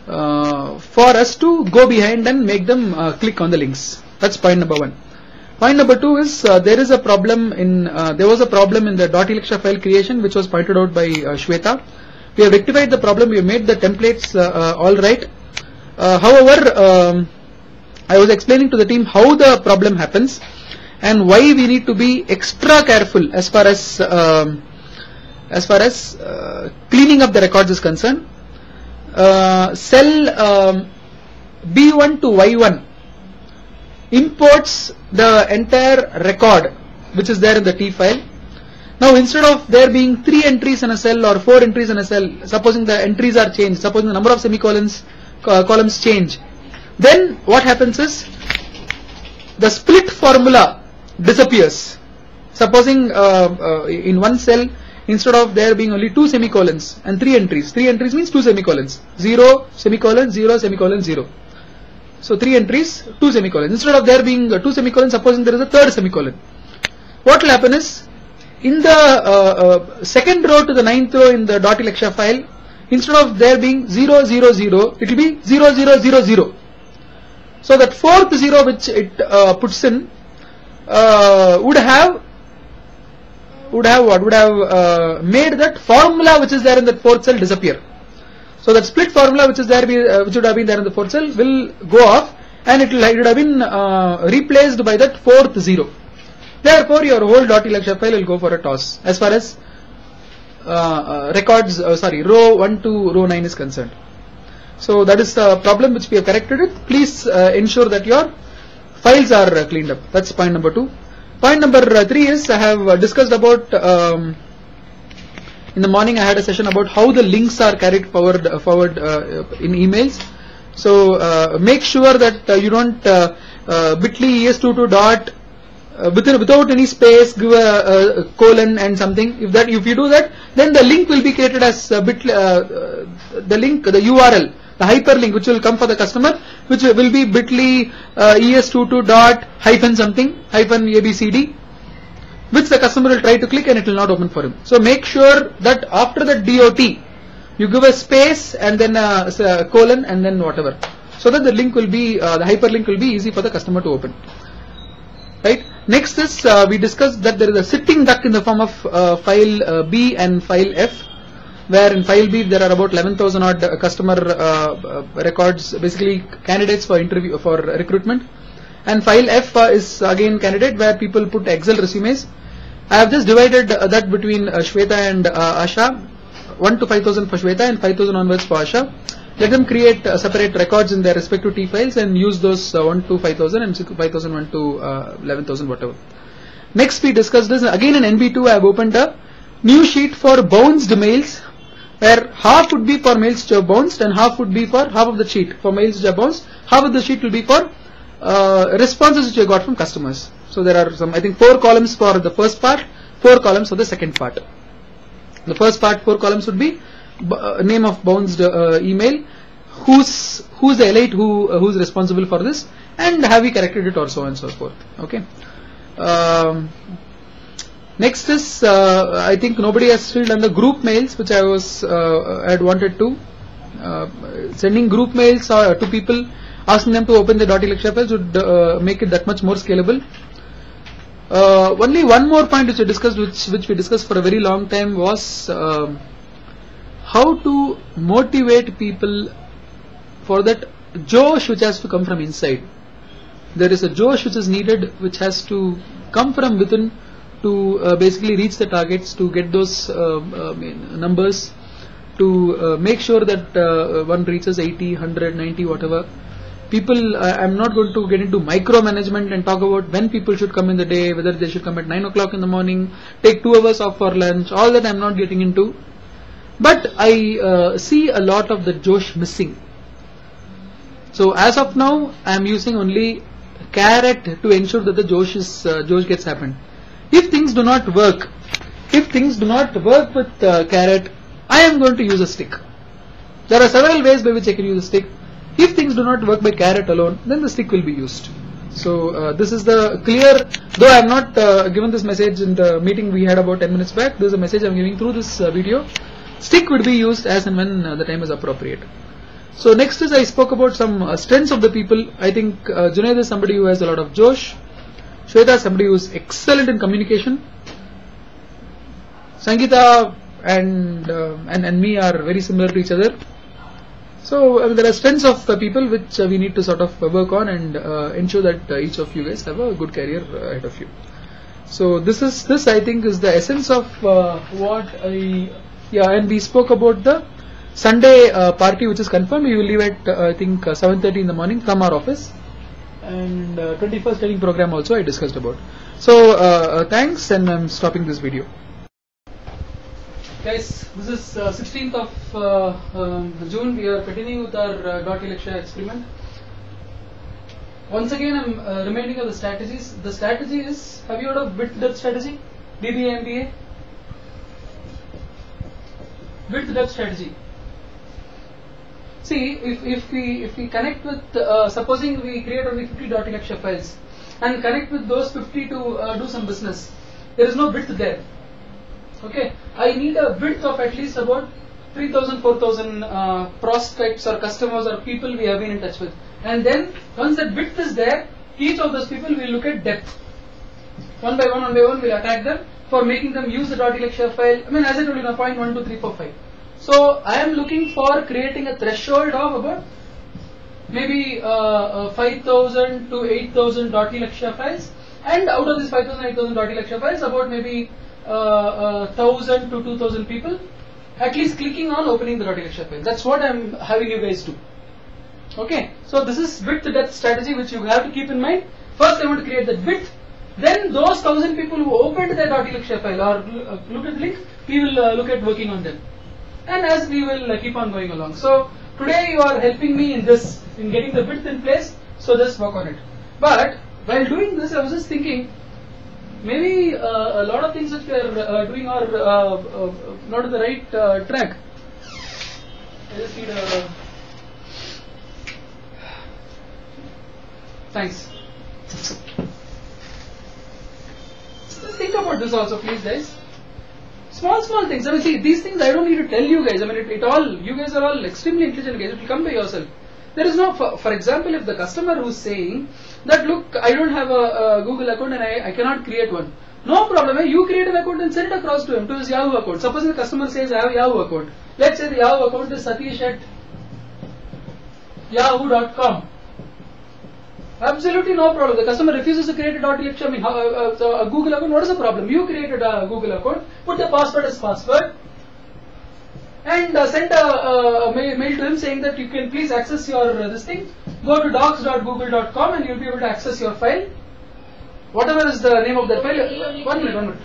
S1: us to go behind and make them click on the links. That's point number one. Point number two is there was a problem in the .elixir file creation which was pointed out by Shweta. We have rectified the problem. We have made the templates all right. However, I was explaining to the team how the problem happens and why we need to be extra careful as far as cleaning up the records is concerned. Cell B1 to Y1 imports the entire record which is there in the T file. Now instead of there being 3 entries in a cell or 4 entries in a cell, supposing the entries are changed, supposing the number of semicolons columns change, then what happens is the split formula disappears. Supposing in one cell, instead of there being only 2 semicolons and 3 entries means 2 semicolons, 0 semicolon 0 semicolon 0. So 3 entries, 2 semicolons. Instead of there being 2 semicolons, supposing there is a third semicolon. What will happen is, in the second row to the 9th row in the .electra file, instead of there being 0, 0, 0, it will be 0, 0, 0, 0. So that fourth 0 which it puts in would have made that formula which is there in that fourth cell disappear. So that split formula which is there, which would have been there in the fourth cell, will go off, and it would have been replaced by that fourth 0. Therefore, your whole .electra file will go for a toss as far as row 1 to row 9 is concerned. So that is the problem which we have corrected it. Please ensure that your files are cleaned up. That's point number 2. Point number 3 is, I have discussed about in the morning. I had a session about how the links are carried forward in emails. So make sure that you don't bit.ly es22 dot without any space give a colon and something. If you do that, then the link will be created as the link, the URL, the hyperlink which will come for the customer, which will be bit.ly es22 dot hyphen something hyphen abcd, which the customer will try to click and it will not open for him. So make sure that after the DOT you give a space and then a colon and then whatever, so that the link will be the hyperlink will be easy for the customer to open. Right. Next is we discussed that there is a sitting duck in the form of file B and file F, where in file B there are about 11,000 odd customer records, basically candidates for interview for recruitment, and file F is again candidate where people put Excel resumes. I have just divided that between Shweta and Asha, 1 to 5,000 for Shweta and 5,000 onwards for Asha. Let them create separate records in their respective T files and use those 1 to 5,000 and 5,000 1 to 11,000 whatever. Next we discussed this again in NB2. I have opened a new sheet for bounced mails, where half would be for mails which are bounced and half would be for half of the sheet for mails which are bounced. Half of the sheet will be for responses which I got from customers. So there are some, I think, 4 columns for the first part, 4 columns for the second part. The first part 4 columns would be name of bounced email, who's the elite who's responsible for this, and have we corrected it or so on and so forth. Okay. Next is I think nobody has still done the group mails, which I had wanted to sending group mails to people, asking them to open the .electra files would make it that much more scalable. Only one more point which we discussed, which we discussed for a very long time, was how to motivate people for that Josh which has to come from inside. There is a Josh which is needed, which has to come from within to basically reach the targets, to get those numbers, to make sure that one reaches 80, 100, 90, whatever. People, I'm not going to get into micromanagement and talk about when people should come in the day, whether they should come at 9 o'clock in the morning, take 2 hours off for lunch, all that I'm not getting into. But I see a lot of the Josh missing. So as of now, I am using only carrot to ensure that the Josh gets happened. If things do not work, with carrot, I am going to use a stick. There are several ways by which I can use a stick. If things do not work by carrot alone, then the stick will be used. So this is the clear, though I have not given this message in the meeting we had about 10 minutes back, this is a message I am giving through this video. Stick would be used as and when the time is appropriate. So next is, I spoke about some strengths of the people. I think Junaid is somebody who has a lot of Josh. Shweta is somebody who is excellent in communication. Sangeeta and me are very similar to each other. So there are strengths of people which we need to sort of work on and ensure that each of you guys have a good career ahead of you. So this I think is the essence of what and we spoke about the Sunday party which is confirmed. We will leave at I think 7:30 in the morning from our office, and 21st training program also I discussed about. So thanks, and I'm stopping this video. Guys, this is 16th of June. We are continuing with our .electra experiment. Once again, I'm reminding of the strategies. The strategy is, have you heard of bit depth strategy? BBA, MBA? Bit depth strategy. See, if we connect with, supposing we create only 50 .lxf files and connect with those 50 to do some business, there is no width there. Okay, I need a width of at least about 3,000, 4,000 prospects or customers or people we have been in touch with. And then once that width is there, each of those people will look at depth. One by one we'll attack them for making them use the .lxf file. I mean, as I told you, 0.1, 2, 3, 4, 5. So I am looking for creating a threshold of about maybe 5,000 to 8,000 .lxf files, and out of these 5,000, 8,000 .lxf files, about maybe 1,000 to 2,000 people at least clicking on opening the .lxf file. That's what I'm having you guys do. Okay, so this is width to depth strategy which you have to keep in mind. First I want to create that width, then those 1,000 people who opened their .lxf file or looked at the link, we will look at working on them. And as we will keep on going along. So today you are helping me in this, in getting the width in place, so just work on it. But while doing this, I was just thinking, maybe a lot of things that we are doing are not on the right track. I just need a... Thanks. Just think about this also, please, guys. Small things. I mean, see, these things I don't need to tell you guys. I mean, it all, you guys are all extremely intelligent guys. It will come by yourself. There is no, for example, if the customer who's saying that, look, I don't have a Google account and I cannot create one. No problem. You create an account and send it across to him, to his Yahoo account. Suppose the customer says, I have a Yahoo account. Let's say the Yahoo account is satish@yahoo.com. Absolutely no problem. The customer refuses to create a .lxf, I mean, a Google account. What is the problem? You created a Google account, put the password as password, and send a mail to him saying that you can please access your this thing. Go to docs.google.com and you'll be able to access your file. Whatever is the name of that file. 1 minute.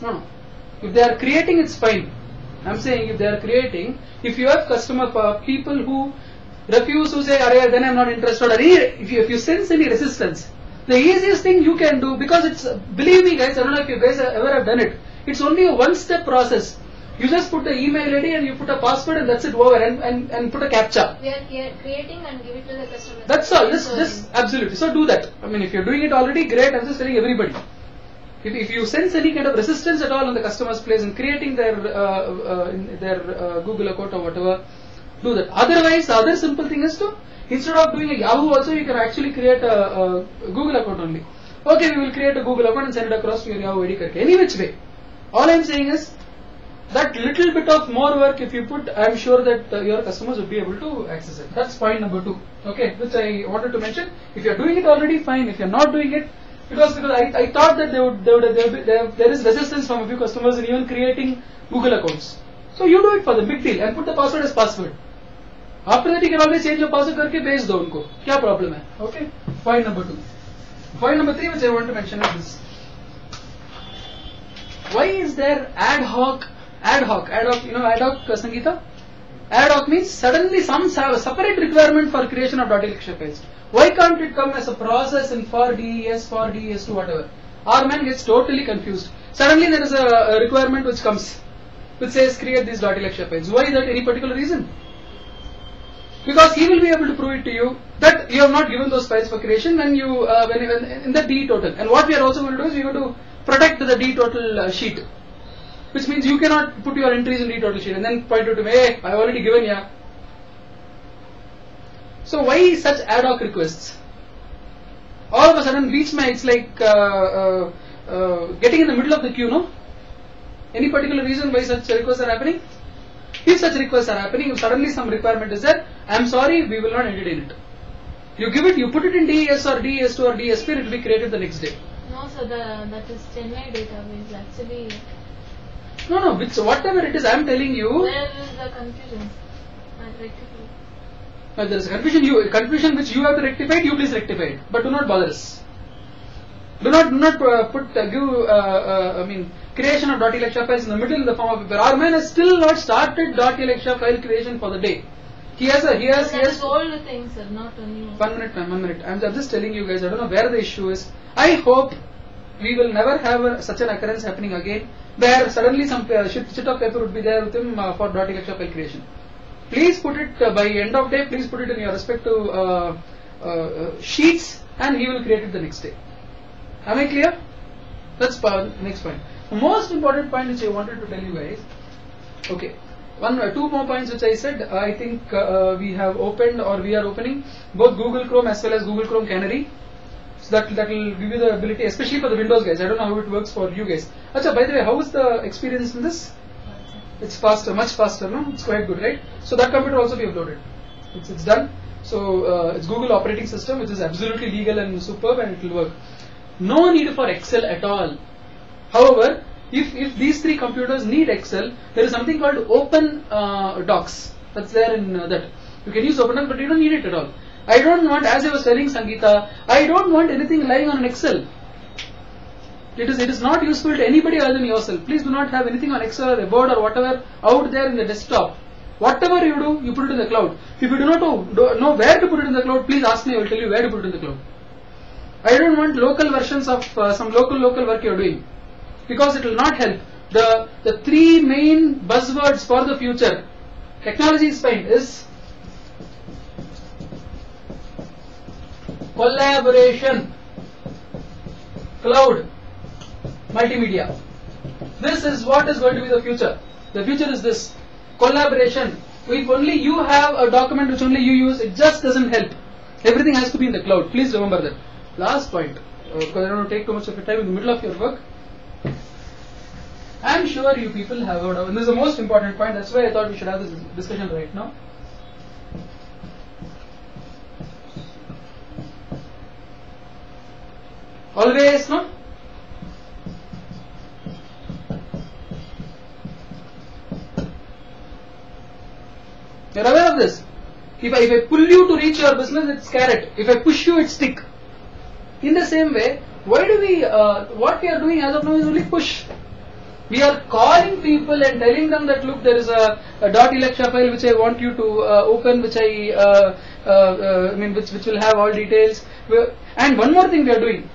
S1: No. If they are creating, it's fine. I'm saying if they are creating, if you have customer people who refuse, who say, then I'm not interested, or if you sense any resistance, the easiest thing you can do, because it's, believe me guys, I don't know if you guys ever have done it, it's only a one-step process. You just put the email ID and you put a password and that's it, over, and put a captcha.
S4: We are creating and give it to the customer.
S1: That's all, just absolutely. So do that. I mean, if you're doing it already, great. I'm just telling everybody. If you sense any kind of resistance at all on the customer's place in creating their Google account or whatever, do that. Otherwise, the other simple thing is to, instead of doing a Yahoo also, you can actually create a Google account only. Okay, we will create a Google account and send it across to your Yahoo ID karke. Any which way. All I'm saying is, that little bit of more work if you put, I'm sure that your customers will be able to access it. That's point number 2. Okay, which I wanted to mention. If you're doing it already, fine. If you're not doing it, because I thought that there is resistance from a few customers in even creating Google accounts. So you do it for the big deal and put the password as password. After that you can always change your password करके भेज दो उनको. क्या problem है? Okay. Point number 2. Point number 3 which I want to mention is this. Why is there ad hoc, you know ad hoc Sangeeta? Ad hoc means suddenly some separate requirement for creation of .lxf files. Why can't it come as a process in for DES, for DES2, whatever? Our man gets totally confused. Suddenly there is a requirement which comes, which says create these .lxf files. Why is that? Any particular reason? Because he will be able to prove it to you that you have not given those files for creation when you when in the D total. And what we are also going to do is we are going to protect the D total sheet, which means you cannot put your entries in D total sheet and then point out to me, hey, I have already given ya. So why such ad hoc requests? All of a sudden, beach mein, it's like getting in the middle of the queue, no? Any particular reason why such requests are happening? If such requests are happening, if suddenly some requirement is there, I am sorry, we will not entertain it. You give it, you put it in DES or DES2 or DSP, it will be created the next day.
S2: No, so that is Chennai database actually.
S1: No, whatever it is, I am telling you.
S2: Where is the confusion?
S1: There is confusion which you have to rectify, you please rectify it. But do not bother us. Do not give creation of .lxf files in the middle in the form of paper. Our man has still not started .lxf file creation for the day. He has
S2: old things, sir, not a new.
S1: 1 minute, ma'am, 1 minute. I'm just telling you guys, I don't know where the issue is. I hope we will never have such an occurrence happening again, where suddenly some sheet of paper would be there with him for .lxf file creation. please put it by end of day, please put it in your respective sheets, and he will create it the next day. Am I clear? That's next point. The most important point which I wanted to tell you guys. Okay, two more points which I said. I think we have opened, or we are opening, both Google Chrome as well as Google Chrome Canary. So that will give you the ability, especially for the Windows guys. I don't know how it works for you guys. Acha, by the way, how is the experience in this? It's faster, much faster, no? It's quite good, right? So that computer also be uploaded. It's done. So it's Google operating system, which is absolutely legal and superb, and it will work. No need for Excel at all. However, if these three computers need Excel, there is something called Open Docs. That's there in that. You can use Open Docs, but you don't need it at all. I don't want, as I was telling Sangeeta, I don't want anything lying on an Excel. It is not useful to anybody other than yourself. Please do not have anything on Excel or a Word or whatever out there in the desktop. Whatever you do, you put it in the cloud. If you do not know where to put it in the cloud, please ask me. I will tell you where to put it in the cloud. I don't want local versions of some local work you are doing, because it will not help. The three main buzzwords for the future, technology is fine, is collaboration, cloud, multimedia. This is what is going to be the future. The future is this. Collaboration. If only you have a document which only you use, it just doesn't help. Everything has to be in the cloud. Please remember that. Last point, because I don't want to take too much of your time in the middle of your work. I am sure you people have heard of, and this is the most important point, that's why I thought we should have this discussion right now. Always, no? You're aware of this? If I pull you to reach your business, it's carrot. If I push you, it's stick. In the same way, why do we, what we are doing as of now is only push. We are calling people and telling them that, look, there is a .electra file which I want you to open, which which will have all details. And one more thing we are doing.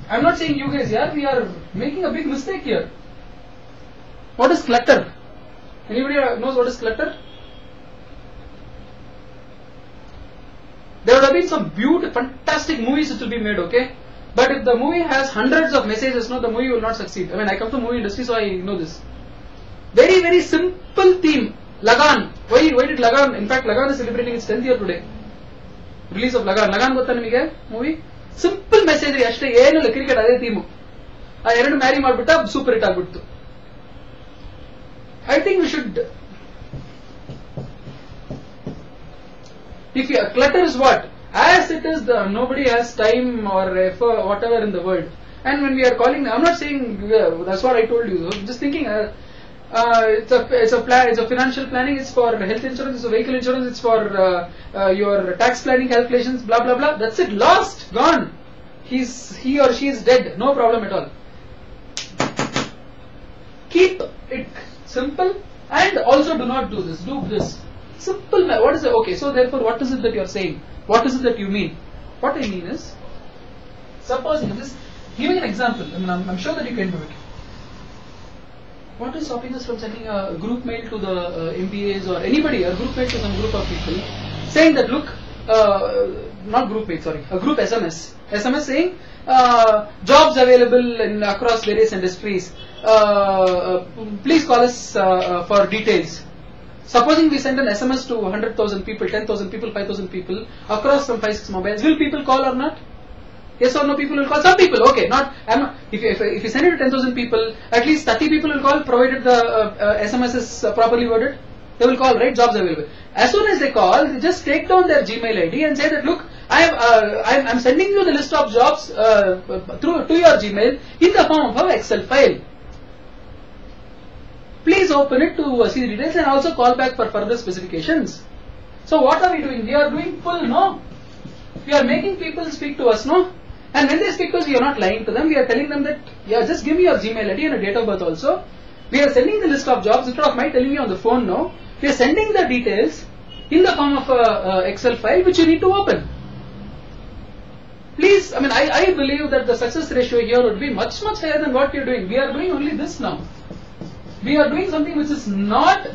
S1: I'm not saying you guys, yeah, we are making a big mistake here. What is clutter? Anybody knows what is clutter? There would have been some beautiful, fantastic movies which will be made, okay? But if the movie has hundreds of messages, no, the movie will not succeed. I mean, I come from the movie industry, so I know this. Very, very simple theme. Lagan. Why did Lagan? In fact, Lagan is celebrating its 10th year today. Release of Lagan. Lagan gotta nimige movie? Simple message. Ashte ಏನು ಇಲ್ಲ, cricket ಅದೇ theme. ಆ ಎರಡು marry ಮಾಡ್ಬಿಟ್ಟ super hit ಆಗ್ಬಿಡ್ತು. I think we should. If clutter is what? As it is, nobody has time or effort, whatever in the world. And when we are calling, I'm not saying that's what I told you. So just thinking, it's a financial planning. It's for health insurance. It's for vehicle insurance. It's for your tax planning calculations. Blah blah blah. That's it. Lost, gone. He or she is dead. No problem at all. Keep it simple, and also do not do this. Do this. Simple. What is it? Okay. So therefore, what is it that you are saying? What is it that you mean? What I mean is, supposing, I'm just giving an example. I mean, I'm sure that you can do it. What is stopping us from sending a group mail to the MBAs or anybody, a group mail to some group of people, saying that, look, not group mail, sorry, a group SMS saying, jobs available across various industries. Please call us for details. Supposing we send an SMS to 100,000 people, 10,000 people, 5,000 people across some 5-6 mobiles, will people call or not? Yes or no? People will call. Some people, okay. If you send it to 10,000 people, at least 30 people will call, provided the SMS is properly worded. They will call, right? Jobs available. As soon as they call, they just take down their Gmail ID and say that, look, I'm sending you the list of jobs to your Gmail in the form of an Excel file. Please open it to see the details and also call back for further specifications. So what are we doing? We are doing full, no? We are making people speak to us, no? And when they speak to us, we are not lying to them. We are telling them that, yeah, just give me your Gmail ID and a date of birth also. We are sending the list of jobs instead of my telling you on the phone now. We are sending the details in the form of a Excel file which you need to open. Please, I mean, I believe that the success ratio here would be much, much higher than what we are doing. We are doing only this now. we are doing something which is not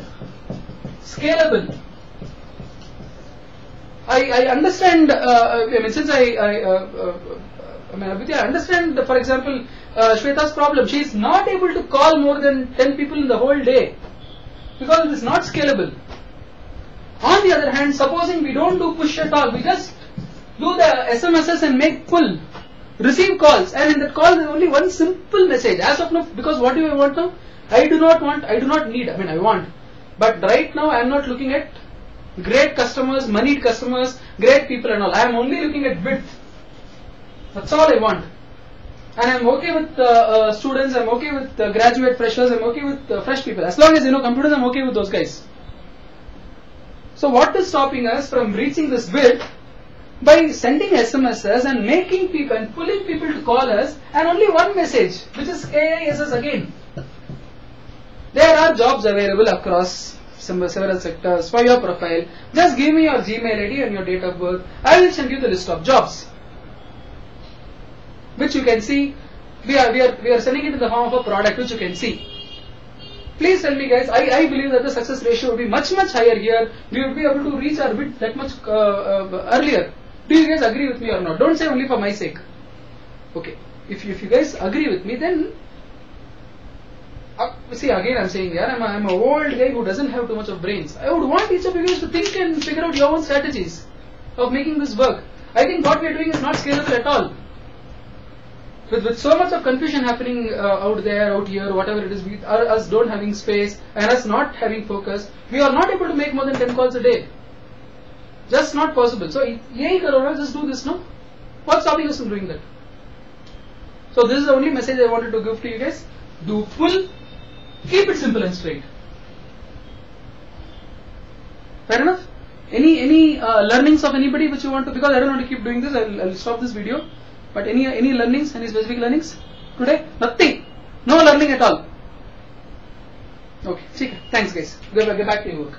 S1: scalable. I understand. I mean, since Vidya, I understand. For example, Shweta's problem. She is not able to call more than 10 people in the whole day because it is not scalable. On the other hand, supposing we don't do push at all, we just do the SMSs and make pull, receive calls, and in that call there is only one simple message. As of now, because what do I want now? I do not need. I mean, I want. But right now, I am not looking at great customers, moneyed customers, great people and all. I am only looking at width. That's all I want. And I am okay with students, I am okay with graduate freshers, I am okay with fresh people. As long as you know computers, I am okay with those guys. So what is stopping us from reaching this width? By sending SMSs and making people and pulling people to call us, and only one message, which is KISS again. There are jobs available across several sectors for your profile. Just give me your Gmail ID and your date of birth. I will send you the list of jobs, which you can see. We are sending it in the form of a product which you can see. Please tell me, guys. I believe that the success ratio will be much higher here. We will be able to reach our bit that much earlier. Do you guys agree with me or not? Don't say only for my sake. Okay. If you guys agree with me, then see, again I'm saying, yeah, I'm an old guy who doesn't have too much of brains. I would want each of you guys to think and figure out your own strategies of making this work. I think what we are doing is not scalable at all. With so much of confusion happening out there, out here, whatever it is, us don't having space and us not having focus, we are not able to make more than 10 calls a day. Just not possible. So, just do this, no? What's stopping us from doing that? So, this is the only message I wanted to give to you guys. Do pull, keep it simple and straight. Fair enough? Any learnings of anybody which you want to, because I don't want to keep doing this, I'll stop this video. But any learnings, any specific learnings today? Nothing. No learning at all. Okay, thanks guys. Get back to your work.